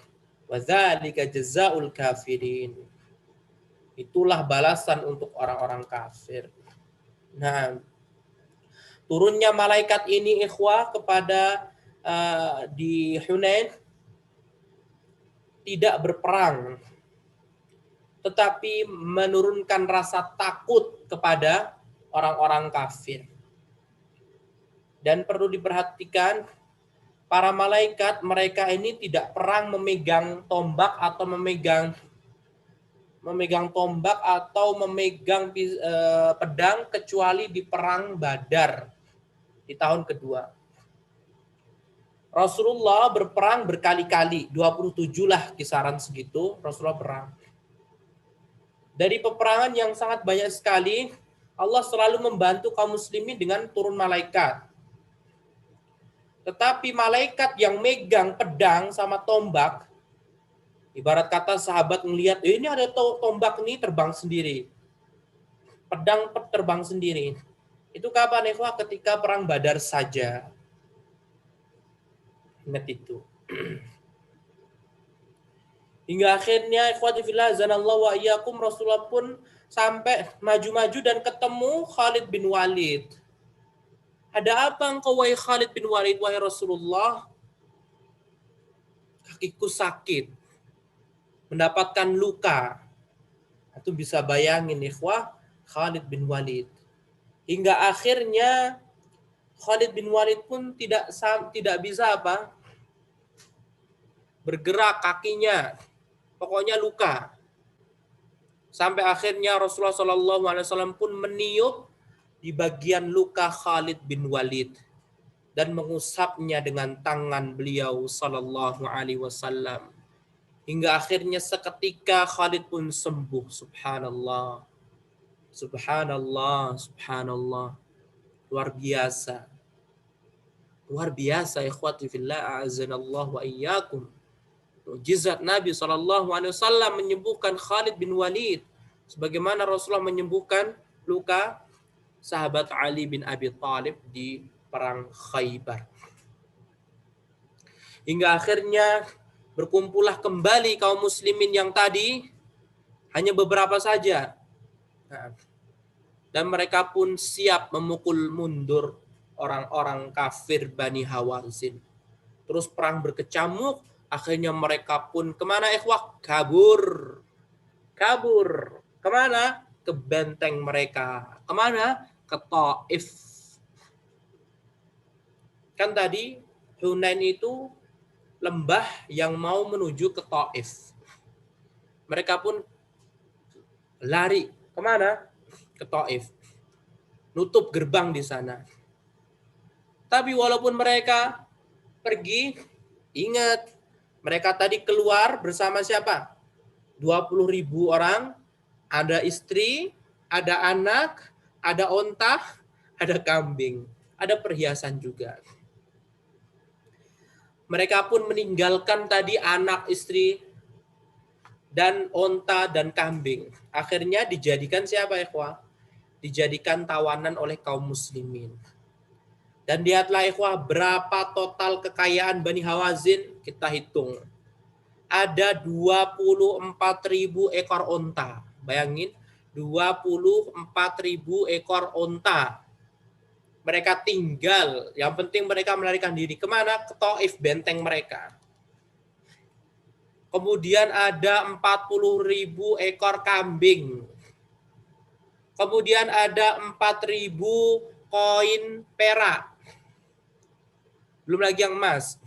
Wa dzalika jazaa'ul kafirin. Itulah balasan untuk orang-orang kafir. Nah, turunnya malaikat ini ikhwah kepada di Hunain tidak berperang, tetapi menurunkan rasa takut kepada orang-orang kafir. Dan perlu diperhatikan, para malaikat mereka ini tidak perang memegang tombak atau memegang pedang kecuali di perang Badar di tahun kedua. Rasulullah berperang berkali-kali, 27 lah kisaran segitu Rasulullah perang. Dari peperangan yang sangat banyak sekali, Allah selalu membantu kaum muslimin dengan turun malaikat. Tetapi malaikat yang megang pedang sama tombak, ibarat kata sahabat melihat, ini ada tombak ini terbang sendiri, pedang terbang sendiri. Itu kapan ikhwah? Ketika perang Badar saja. Ingat itu. Hingga akhirnya ikhwati fillah zanallahu wa iyyakum, Rasulullah pun sampai maju-maju dan ketemu Khalid bin Walid. Ada apa engkau wahai Khalid bin Walid, wahai Rasulullah? Kakiku sakit, mendapatkan luka. Itu bisa bayangin ikhwah, Khalid bin Walid. Hingga akhirnya Khalid bin Walid pun tidak bisa apa? Bergerak kakinya. Pokoknya luka. Sampai akhirnya Rasulullah SAW pun meniup di bagian luka Khalid bin Walid dan mengusapnya dengan tangan beliau sallallahu alaihi wasallam. Hingga akhirnya seketika Khalid pun sembuh. Subhanallah. Subhanallah, subhanallah. Luar biasa. Luar biasa ikhwati fillah a'azanallahu wa iyyakum. Mukjizat Nabi SAW menyembuhkan Khalid bin Walid, sebagaimana Rasulullah menyembuhkan luka sahabat Ali bin Abi Thalib di perang Khaybar. Hingga akhirnya berkumpullah kembali kaum muslimin yang tadi, hanya beberapa saja. Dan mereka pun siap memukul mundur orang-orang kafir Bani Hawazin. Terus perang berkecamuk, akhirnya mereka pun kemana ikhwah? Kabur. Kemana? Ke benteng mereka. Kemana? Ke Taif. Kan tadi Hunain itu lembah yang mau menuju ke Taif. Mereka pun lari. Kemana? Ke Taif. Nutup gerbang di sana. Tapi walaupun mereka pergi, ingat, mereka tadi keluar bersama siapa? 20.000 orang, ada istri, ada anak, ada onta, ada kambing, ada perhiasan juga. Mereka pun meninggalkan tadi anak, istri, dan onta, dan kambing. Akhirnya dijadikan siapa ikhwah? Dijadikan tawanan oleh kaum muslimin. Dan lihatlah ikhwah, berapa total kekayaan Bani Hawazin, kita hitung. Ada 24.000 ekor onta. Bayangin, 24.000 ekor onta. Mereka tinggal, yang penting mereka melarikan diri. Kemana? Ke Taif, benteng mereka. Kemudian ada 40.000 ekor kambing. Kemudian ada 4.000 koin perak. Belum lagi yang emas.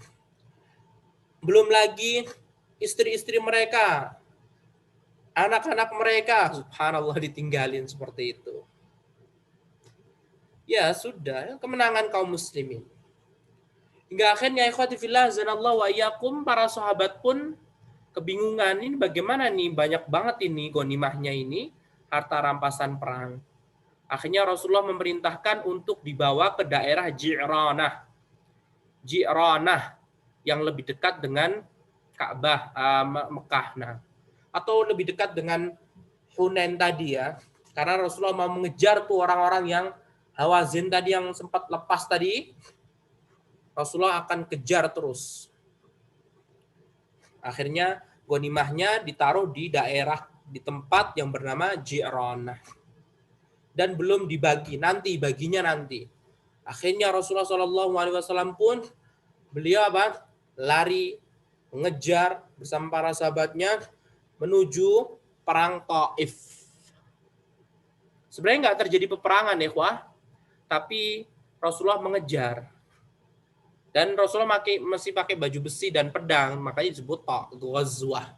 Belum lagi istri-istri mereka. Anak-anak mereka. Subhanallah, ditinggalin seperti itu. Ya sudah, kemenangan kaum muslimin. Hingga akhirnya ikhwati fillah zanallahu wa iyyakum, para sahabat pun kebingungan, ini bagaimana nih, banyak banget ini ghanimahnya ini, harta rampasan perang. Akhirnya Rasulullah memerintahkan untuk dibawa ke daerah Ji'ranah yang lebih dekat dengan Ka'bah, Mekah. Nah, atau lebih dekat dengan Hunain tadi ya. Karena Rasulullah mau mengejar tuh orang-orang yang Hawazin tadi yang sempat lepas tadi. Rasulullah akan kejar terus. Akhirnya ghanimahnya ditaruh di daerah, di tempat yang bernama Ji'ranah. Dan belum dibagi, nanti baginya nanti. Akhirnya Rasulullah SAW pun beliau apa? Lari, mengejar bersama para sahabatnya menuju perang Taif. Sebenarnya nggak terjadi peperangan ya, tapi Rasulullah mengejar. Dan Rasulullah masih pakai baju besi dan pedang, makanya disebut Ghazwah.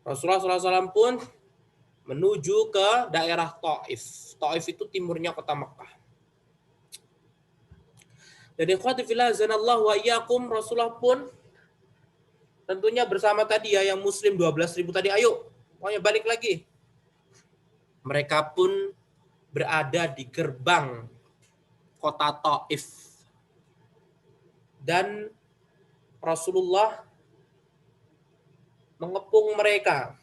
Rasulullah SAW pun menuju ke daerah Taif. Taif itu timurnya kota Mekah. Dan ikhwati fillah zanallahu wa iyyakum, Rasulullah pun tentunya bersama tadi ya, yang muslim 12.000 tadi, ayo, pokoknya balik lagi. Mereka pun berada di gerbang kota Taif. Dan Rasulullah mengepung mereka.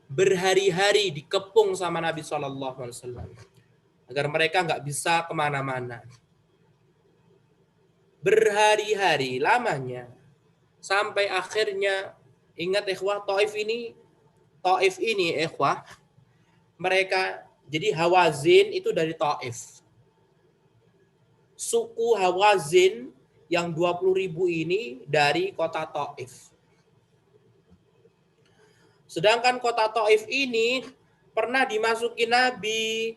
Berhari-hari dikepung sama Nabi SAW. Agar mereka nggak bisa kemana-mana. Berhari-hari lamanya. Sampai akhirnya, ingat ikhwah, Taif ini ikhwah, mereka, jadi Hawazin itu dari Taif. Suku Hawazin yang 20.000 ini dari kota Taif. Sedangkan kota Taif ini pernah dimasuki Nabi,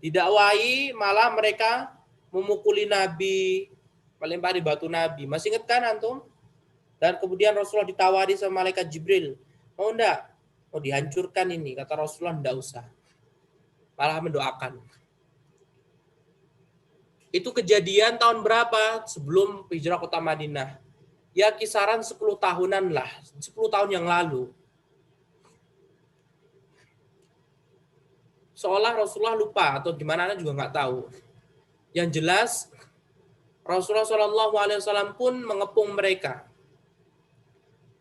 didakwai, malah mereka memukuli Nabi, melempari batu Nabi. Masih ingat kan antum? Dan kemudian Rasulullah ditawari sama malaikat Jibril, mau enggak? Mau dihancurkan ini. Kata Rasulullah, enggak usah. Malah mendoakan. Itu kejadian tahun berapa? Sebelum hijrah kota Madinah. Ya kisaran 10 tahunan lah. 10 tahun yang lalu. Seolah Rasulullah lupa atau gimana juga nggak tahu. Yang jelas Rasulullah SAW pun mengepung mereka.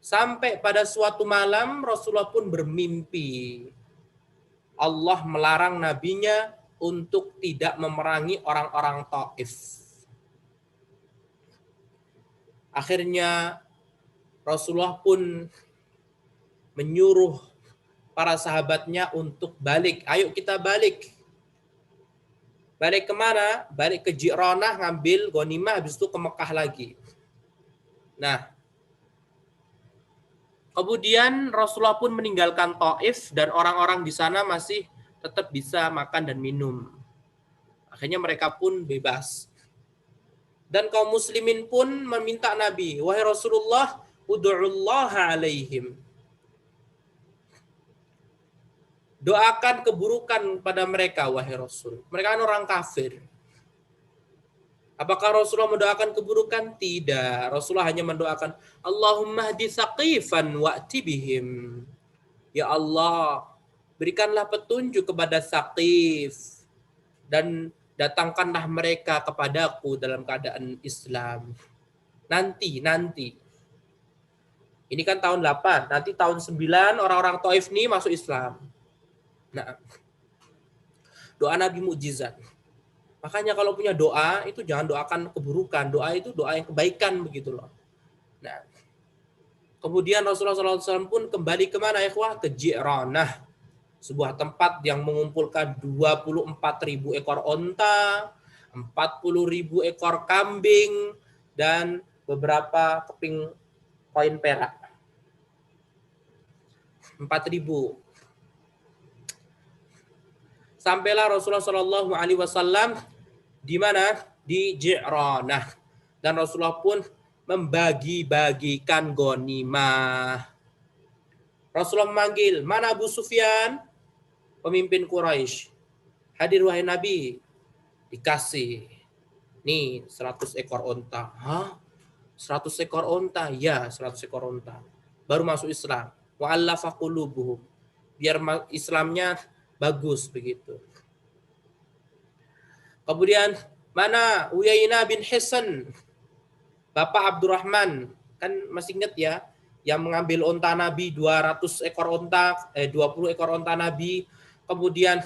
Sampai pada suatu malam Rasulullah pun bermimpi. Allah melarang nabinya untuk tidak memerangi orang-orang Taif. Akhirnya Rasulullah pun menyuruh para sahabatnya untuk balik. Ayo kita balik. Balik kemana? Balik ke Ji'ranah, ngambil ghanimah, habis itu ke Mekah lagi. Nah, kemudian Rasulullah pun meninggalkan Taif dan orang-orang di sana masih tetap bisa makan dan minum. Akhirnya mereka pun bebas. Dan kaum muslimin pun meminta Nabi, wahai Rasulullah, ud'ullaha alaihim. Doakan keburukan pada mereka, wahai Rasul. Mereka kan orang kafir. Apakah Rasulullah mendoakan keburukan? Tidak. Rasulullah hanya mendoakan, Allahumma hdi Saqifan wa'ti bihim. Ya Allah, berikanlah petunjuk kepada Saqif dan datangkanlah mereka kepadaku dalam keadaan Islam. Nanti. Ini kan tahun 8, nanti tahun 9 orang-orang Taif ini masuk Islam. Nah, doa Nabi mukjizat. Makanya kalau punya doa itu jangan doakan keburukan, doa itu doa yang kebaikan begitu loh. Nah, kemudian Rasulullah SAW pun kembali kemana ikhwah? Ke Ji'ranah, sebuah tempat yang mengumpulkan 24.000 ekor onta, 40.000 ekor kambing, dan beberapa keping koin perak. 4.000. Sampailah Rasulullah SAW di mana? Di Ji'ranah. Dan Rasulullah pun membagi-bagikan ghanimah. Rasulullah memanggil, mana Abu Sufyan? Pemimpin Quraisy. Hadir wahai Nabi. Dikasih. Nih 100 ekor onta. Hah? 100 ekor onta? Ya, 100 ekor onta. Baru masuk Islam. Wa'allafa qulubuhum. Biar Islamnya bagus begitu. Kemudian mana Uyainah bin Hisn, Bapak Abdurrahman, kan masih ingat ya, yang mengambil onta Nabi 200 ekor onta, 20 ekor onta Nabi, kemudian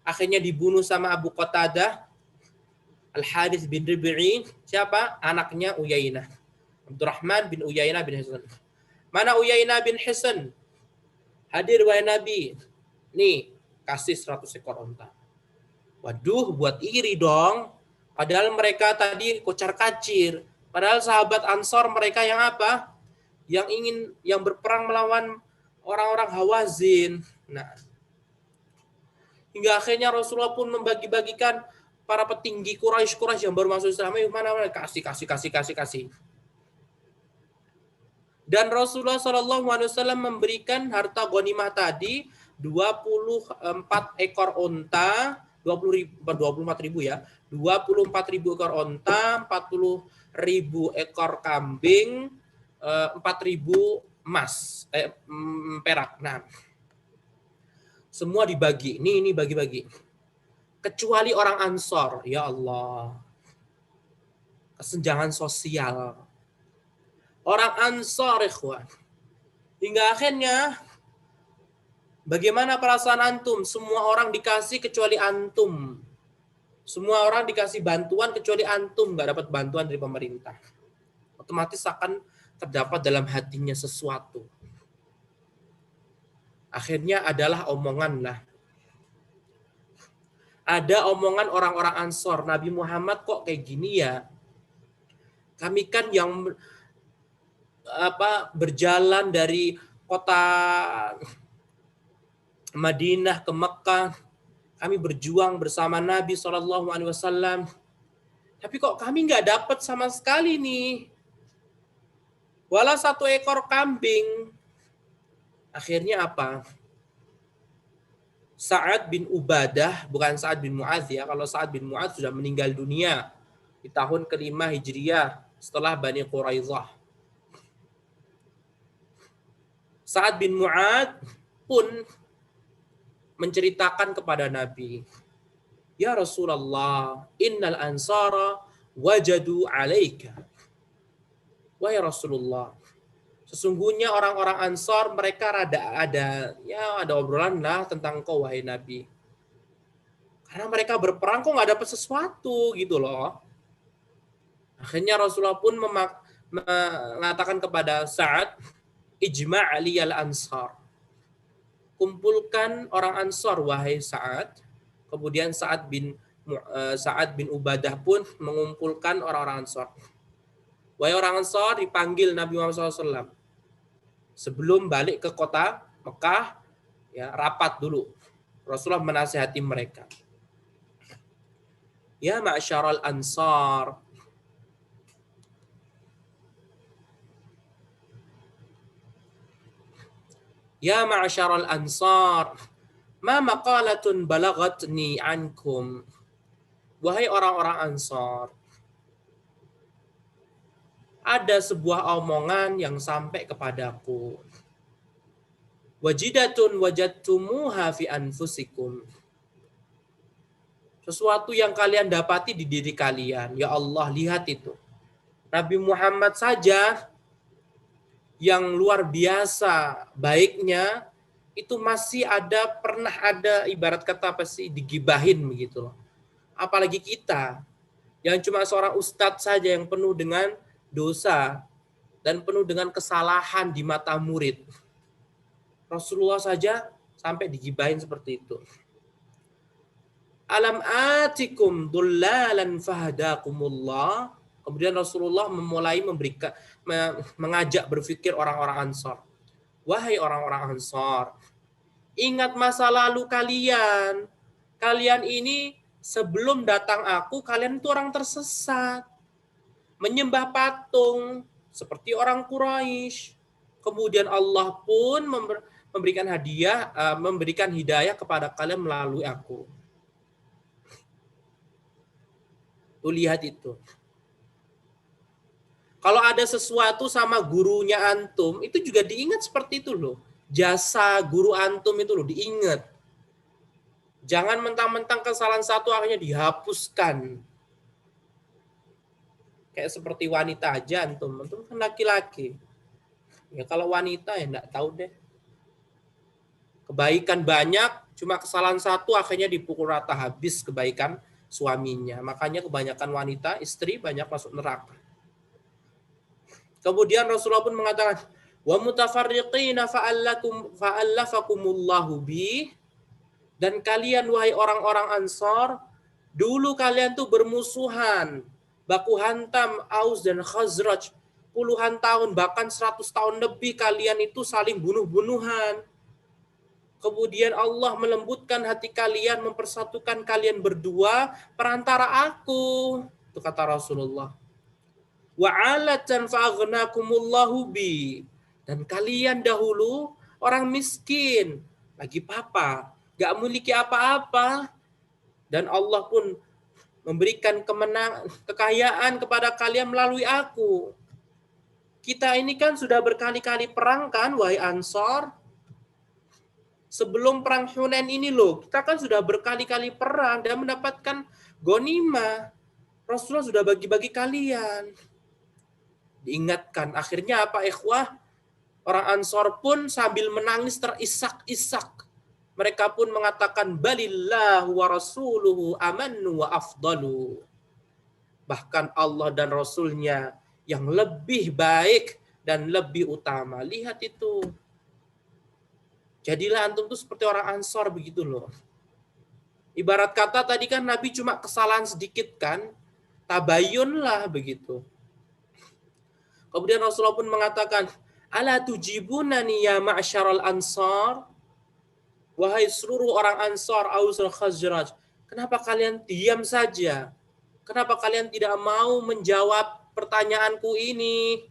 akhirnya dibunuh sama Abu Qatadah, Al-Harits bin Rib'i, siapa? Anaknya Uyainah. Abdurrahman bin Uyainah bin Hisn. Mana Uyainah bin Hisn? Hadir wahai Nabi. Nih, kasih 100 ekor onta. Waduh, buat iri dong. Padahal mereka tadi kocar-kacir. Padahal sahabat Ansor mereka yang apa? Yang berperang melawan orang-orang Hawazin. Nah, hingga akhirnya Rasulullah pun membagi-bagikan para petinggi Quraisy yang baru masuk Islam. Mana kasih. Dan Rasulullah SAW memberikan harta ghanimah tadi 24 ekor onta, 24.000 ya, 24.000 ekor onta, 40.000 ekor kambing, 4.000 emas, perak. Nah, semua dibagi. Ini bagi-bagi. Kecuali orang Ansor, ya Allah. Kesenjangan sosial. Orang Ansor, ikhwan. Hingga akhirnya bagaimana perasaan antum? Semua orang dikasih kecuali antum. Semua orang dikasih bantuan kecuali antum nggak dapat bantuan dari pemerintah. Otomatis akan terdapat dalam hatinya sesuatu. Akhirnya adalah omongan lah. Ada omongan orang-orang Ansor, Nabi Muhammad kok kayak gini ya? Kami kan yang berjalan dari kota Madinah ke Mekah, kami berjuang bersama Nabi SAW. Tapi kok kami nggak dapat sama sekali nih, walau 1 ekor kambing. Akhirnya apa? Sa'ad bin Ubadah, bukan Sa'ad bin Mu'adz ya. Kalau Sa'ad bin Mu'adz sudah meninggal dunia di tahun ke-5 Hijriah setelah Bani Quraidah. Sa'ad bin Mu'adz pun menceritakan kepada Nabi, ya Rasulullah, innal ansara wajadu alaika. Wahai Rasulullah, Sesungguhnya orang-orang Ansor mereka ada obrolan lah tentang kau wahai Nabi. Karena mereka berperang kok nggak dapat sesuatu gitu loh. Akhirnya Rasulullah pun mengatakan kepada Sa'ad, ijma' aliyal ansar. Kumpulkan orang Ansor wahai Sa'ad. Kemudian Sa'ad bin Ubadah pun mengumpulkan orang-orang Ansor. Wahai orang Ansor, dipanggil Nabi Muhammad SAW. Sebelum balik ke kota Mekah, ya rapat dulu. Rasulullah menasihati mereka. Ya ma'syaral ansar. Ya ma'syaral ansar. Ma maqalatun balagatni ankum. Wahai orang-orang Ansar, ada sebuah omongan yang sampai kepadaku. Wajidatun wajadtumuha fi anfusikum. Sesuatu yang kalian dapati di diri kalian. Ya Allah, lihat itu. Nabi Muhammad saja yang luar biasa baiknya, itu masih pernah ada ibarat kata apa sih, digibahin begitu loh. Apalagi kita yang cuma seorang ustadz saja yang penuh dengan dosa dan penuh dengan kesalahan di mata murid. Rasulullah saja sampai digibahin seperti itu. Alam atikum dullalan fahdakumullah. Kemudian Rasulullah memulai mengajak berpikir orang-orang Ansar. Wahai orang-orang Ansar, ingat masa lalu kalian. Kalian ini sebelum datang aku, kalian itu orang tersesat. Menyembah patung seperti orang Quraisy. Kemudian Allah pun memberikan hidayah kepada kalian melalui aku. Tuh lihat itu. Kalau ada sesuatu sama gurunya antum, itu juga diingat seperti itu loh. Jasa guru antum itu loh diingat. Jangan mentang-mentang kesalahan satu akhirnya dihapuskan. Kayak seperti wanita aja antum kan laki-laki. Ya kalau wanita ya enggak tahu deh. Kebaikan banyak, cuma kesalahan satu akhirnya dipukul rata habis kebaikan suaminya. Makanya kebanyakan wanita, istri banyak masuk neraka. Kemudian Rasulullah pun mengatakan, wa mutafarriqina fa'allafakumullahu bi. Dan kalian wahai orang-orang Ansar, dulu kalian tuh bermusuhan, baku hantam Aus dan Khazraj, puluhan tahun bahkan 100 tahun lebih kalian itu saling bunuh-bunuhan. Kemudian Allah melembutkan hati kalian, mempersatukan kalian berdua perantara aku. Itu kata Rasulullah. Wa'alatan fa'aghnakumullahu bi. Dan kalian dahulu orang miskin, lagi papa, gak memiliki apa-apa. Dan Allah pun memberikan kekayaan kepada kalian melalui aku. Kita ini kan sudah berkali-kali perang kan, wahai Ansar. Sebelum perang Hunain ini loh, kita kan sudah berkali-kali perang dan mendapatkan ghanimah. Rasulullah sudah bagi-bagi kalian. Diingatkan. Akhirnya apa ikhwah? Orang Ansar pun sambil menangis terisak-isak. Mereka pun mengatakan balillahu wa rasuluhu amanu wa afdalu. Bahkan Allah dan Rasulnya yang lebih baik dan lebih utama. Lihat itu. Jadilah antum tuh seperti orang Ansar begitu loh. Ibarat kata tadi kan Nabi cuma kesalahan sedikit kan. Tabayun lah begitu. Kemudian Rasulullah pun mengatakan, ala tujibunani ya ma'syaral ansar. Wahai seluruh orang Ansar, Aus dan Khazraj, kenapa kalian diam saja? Kenapa kalian tidak mau menjawab pertanyaanku ini?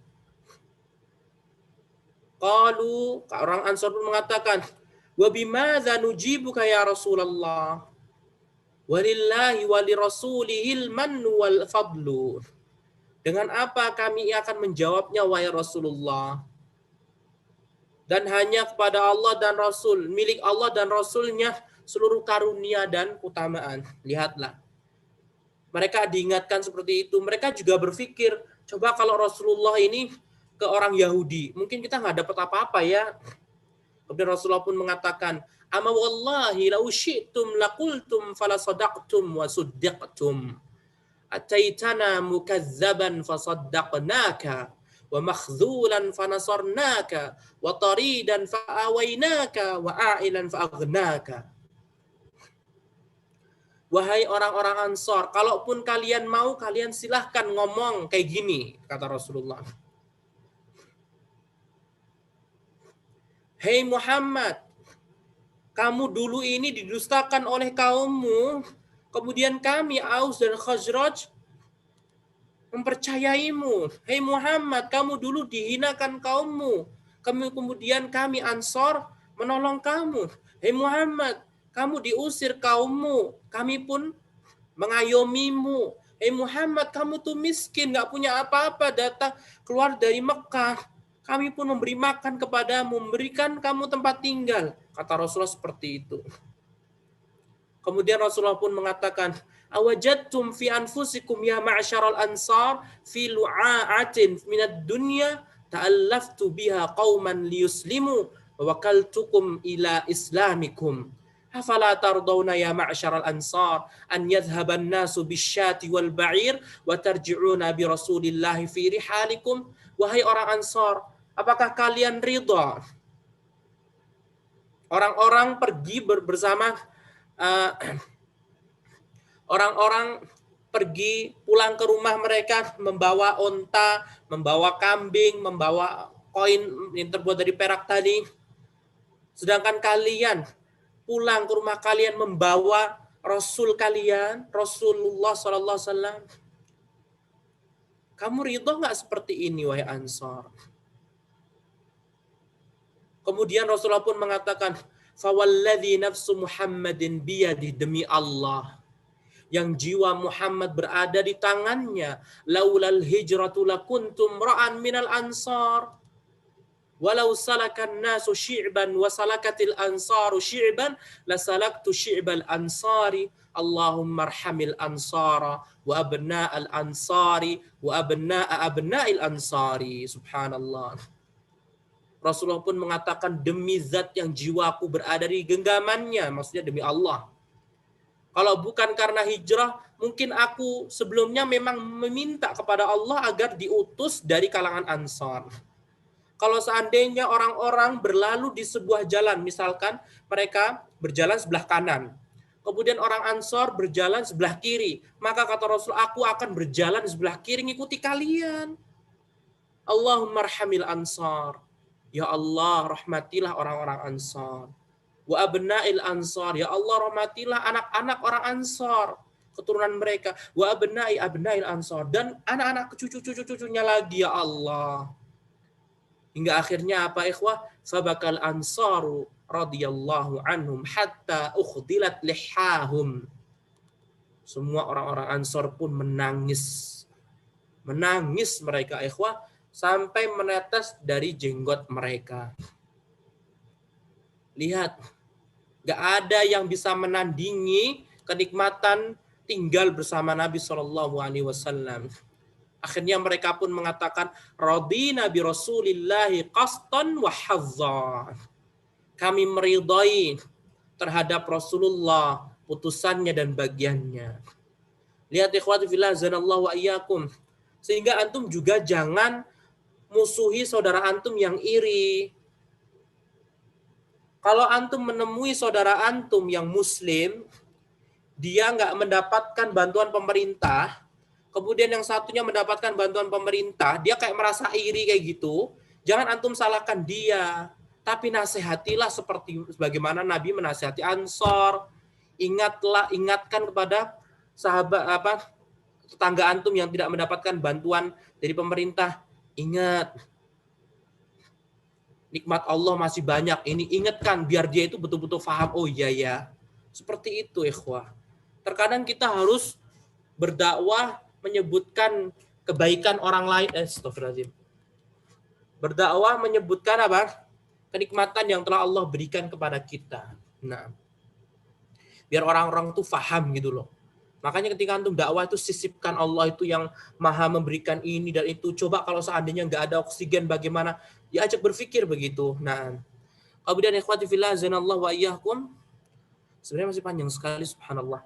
Qalu, orang Ansar pun mengatakan, wa bimadza nujibuka ya Rasulullah? Walillahi walirasulihil mannu wal fadlu. Dengan apa kami akan menjawabnya wahai Rasulullah? Dan hanya kepada Allah dan Rasul, milik Allah dan Rasulnya seluruh karunia dan keutamaan. Lihatlah. Mereka diingatkan seperti itu. Mereka juga berpikir, coba kalau Rasulullah ini ke orang Yahudi. Mungkin kita nggak dapat apa-apa ya. Kemudian Rasulullah pun mengatakan, "Ama wallahi law syi'tum laqultum fala sadaqtum wa suddiqtum. Ataitana mukazzaban fasaddaqnaka wa makhzulan fanasarnaka wa taridan fa'awainaka wa a'ilan fa'aghnaka." Wahai orang-orang Ansor, kalaupun kalian mau, kalian silahkan ngomong kayak gini, kata Rasulullah. Hei Muhammad, kamu dulu ini didustakan oleh kaummu, kemudian kami, Aus dan Khazraj, mempercayaimu. Hei Muhammad, kamu dulu dihinakan kaummu, kemudian kami Ansor menolong kamu. Hei Muhammad, kamu diusir kaummu, kami pun mengayomimu. Hei Muhammad, kamu tuh miskin, gak punya apa-apa, datang keluar dari Mekah. Kami pun memberi makan kepadamu, memberikan kamu tempat tinggal. Kata Rasulullah seperti itu. Kemudian Rasulullah pun mengatakan, awajadtum fi anfusikum ya ma'asyaral ansar fi lu'a'atin minad dunya ta'allaftu biha qauman liyuslimu wa wakaltukum ila islamikum. Afala tardawna ya ma'asyaral ansar an yadhhaban nasu bisyati wal ba'ir wa tarji'una bi rasulillahi fi rihalikum. Wahai orang Ansar, apakah kalian ridha orang-orang pergi bersama orang-orang pergi pulang ke rumah mereka membawa onta, membawa kambing, membawa koin yang terbuat dari perak tadi. Sedangkan kalian pulang ke rumah kalian membawa Rasul kalian, Rasulullah SAW. Kamu ridho nggak seperti ini, wahai Ansar? Kemudian Rasulullah pun mengatakan, fawalladzi nafsu Muhammadin biyadih, demi Allah yang jiwa Muhammad berada di tangannya, laulal hijratu lakuntum ra'an minal ansar walau salakan nasu syi'ban wa salakatil ansaru syi'ban lasalaktu syi'bal ansari. Allahumma arhamil ansara wa abna'al ansari wa abna'a abna'il ansari. Subhanallah. Rasulullah pun mengatakan, demi zat yang jiwaku berada di genggamannya, maksudnya demi Allah. Kalau bukan karena hijrah, mungkin aku sebelumnya memang meminta kepada Allah agar diutus dari kalangan Ansar. Kalau seandainya orang-orang berlalu di sebuah jalan, misalkan mereka berjalan sebelah kanan, kemudian orang Ansar berjalan sebelah kiri, maka kata Rasul, aku akan berjalan sebelah kiri ngikuti kalian. Allahumma arhamil Ansar. Ya Allah, rahmatilah orang-orang Ansar. Wa abna'il ansar, ya Allah rahmatilah anak-anak orang Ansar, keturunan mereka. Wa abna'il ansar, dan anak-anak cucu-cucunya lagi, ya Allah. Hingga akhirnya apa ikhwah? Fabakal ansaru radhiyallahu anhum hatta ukhdilat lihahum. Semua orang-orang Ansar pun menangis. Menangis mereka ikhwah sampai menetes dari jenggot mereka. Lihat, gak ada yang bisa menandingi kenikmatan tinggal bersama Nabi SAW. Akhirnya mereka pun mengatakan, radina bi Rasulillahi qastan wa hazzan. Kami meridai terhadap Rasulullah putusannya dan bagiannya. Lihat ikhwati fillah zanallahu wa iyyakum. Sehingga antum juga jangan musuhi saudara antum yang iri. Kalau antum menemui saudara antum yang muslim, dia nggak mendapatkan bantuan pemerintah, kemudian yang satunya mendapatkan bantuan pemerintah, dia kayak merasa iri kayak gitu, jangan antum salahkan dia, tapi nasihatilah seperti bagaimana Nabi menasihati Ansor. Ingatkan kepada sahabat tetangga antum yang tidak mendapatkan bantuan dari pemerintah. Ingat, nikmat Allah masih banyak. Ini ingatkan biar dia itu betul-betul paham. Oh iya ya, seperti itu ikhwah. Terkadang kita harus berdakwah menyebutkan kebaikan orang lain. Astagfirullahaladzim. Berdakwah menyebutkan apa? Kenikmatan yang telah Allah berikan kepada kita. Nah, biar orang-orang tuh paham gitu loh. Makanya ketika antum dakwah itu sisipkan Allah itu yang maha memberikan ini dan itu. Coba kalau seandainya nggak ada oksigen bagaimana? Diajak berpikir begitu. Nah, kemudian ikhwati fillah azanallahu wa iyyakum. Sebenarnya masih panjang sekali subhanallah.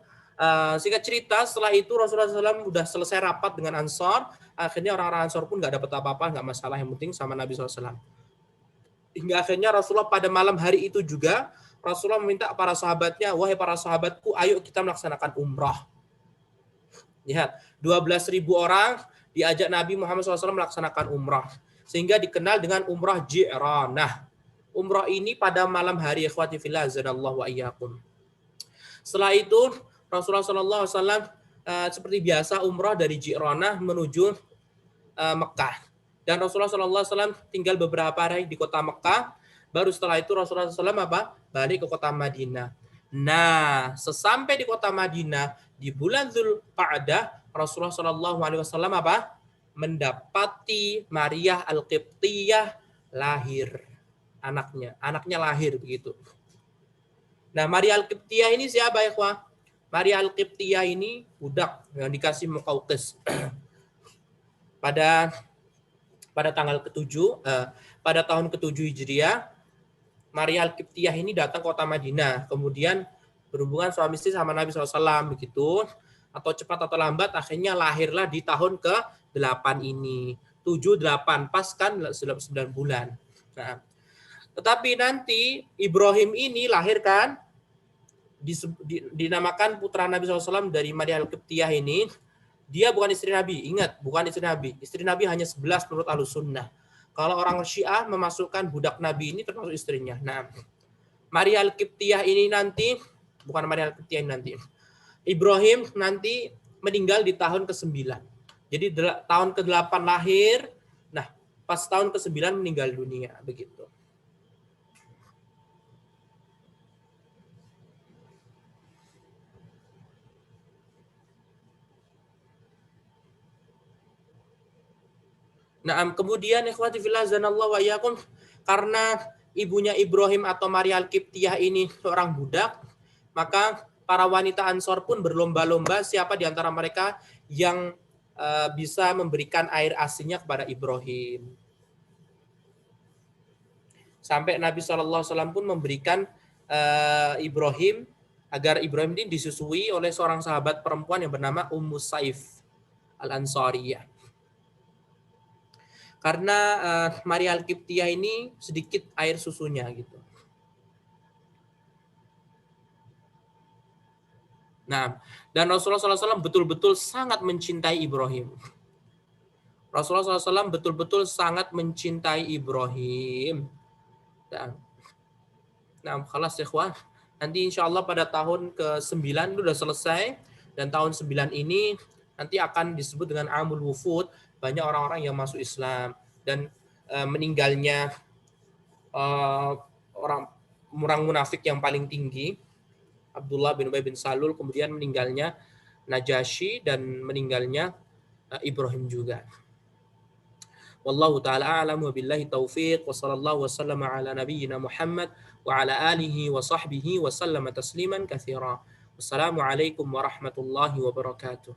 Singkat cerita setelah itu Rasulullah SAW sudah selesai rapat dengan Ansor. Akhirnya orang-orang Ansor pun nggak dapat apa-apa, nggak masalah, yang penting sama Nabi SAW. Hingga akhirnya Rasulullah pada malam hari itu juga Rasulullah meminta para sahabatnya, wahai para sahabatku, ayo kita melaksanakan umrah. Lihat, 12.000 orang diajak Nabi Muhammad SAW melaksanakan umrah. Sehingga dikenal dengan umrah Ji'ranah. Umrah ini pada malam hari, ikhwati fillah azanallahu wa iyyakum. Setelah itu Rasulullah SAW seperti biasa umrah dari Ji'ranah menuju Mekah. Dan Rasulullah SAW tinggal beberapa hari di kota Mekah. Baru setelah itu Rasulullah SAW balik ke kota Madinah. Nah, sesampai di kota Madinah di bulan Dzulqa'dah, Rasulullah SAW mendapati Maria Al-Qibtiyah lahir. Anaknya lahir begitu. Nah, Maria Al-Qibtiyah ini siapa ya, ikhwah? Maria Al-Qibtiyah ini budak yang dikasih Muqawqis. pada tanggal ke-7 pada tahun ke-7 Hijriah, Maria Al-Qibtiyah ini datang ke kota Madinah, kemudian berhubungan suami istri sama Nabi SAW begitu, atau cepat atau lambat akhirnya lahirlah di tahun ke-8 ini. 7-8 pas kan 9 bulan. Nah, tetapi nanti Ibrahim ini lahir kan dinamakan putra Nabi SAW dari Maria Al-Qibtiyah ini. Dia bukan istri Nabi, ingat, bukan istri Nabi. Istri Nabi hanya 11 menurut Ahlussunnah. Kalau orang Syiah memasukkan budak Nabi ini termasuk istrinya. Nah, Maria Al-Qibtiyah ini nanti, bukan Maria Al-Qibtiyah ini nanti, Ibrahim nanti meninggal di tahun ke-9. Jadi tahun ke-8 lahir, nah pas tahun ke-9 meninggal dunia, begitu. Nah, kemudian ikhwati fillah zanallahu wa iyyakum, karena ibunya Ibrahim atau Maria Al-Qibtiyah ini seorang budak, maka para wanita Ansor pun berlomba-lomba siapa di antara mereka yang bisa memberikan air asinnya kepada Ibrahim. Sampai Nabi SAW pun memberikan Ibrahim agar Ibrahim ini disusui oleh seorang sahabat perempuan yang bernama Ummu Saif Al-Ansariyah. Karena Maria Al-Qibtiyah ini sedikit air susunya gitu. Nah, dan Rasulullah SAW betul-betul sangat mencintai Ibrahim. Rasulullah SAW betul-betul sangat mencintai Ibrahim. Nah, khalas ikhwah. Nanti insya Allah pada tahun ke-9 itu sudah selesai. Dan tahun 9 ini nanti akan disebut dengan Amul Wufud. Banyak orang-orang yang masuk Islam. Dan meninggalnya orang munafik yang paling tinggi, Abdullah bin Ubay bin Salul, kemudian meninggalnya Najasyi, dan meninggalnya Ibrahim juga. Wallahu ta'ala a'lam wa billahi taufiq wa sallallahu wa sallama ala nabiyyina Muhammad wa ala alihi wa sahbihi wa sallama tasliman katsira. Wassalamualaikum warahmatullahi wabarakatuh.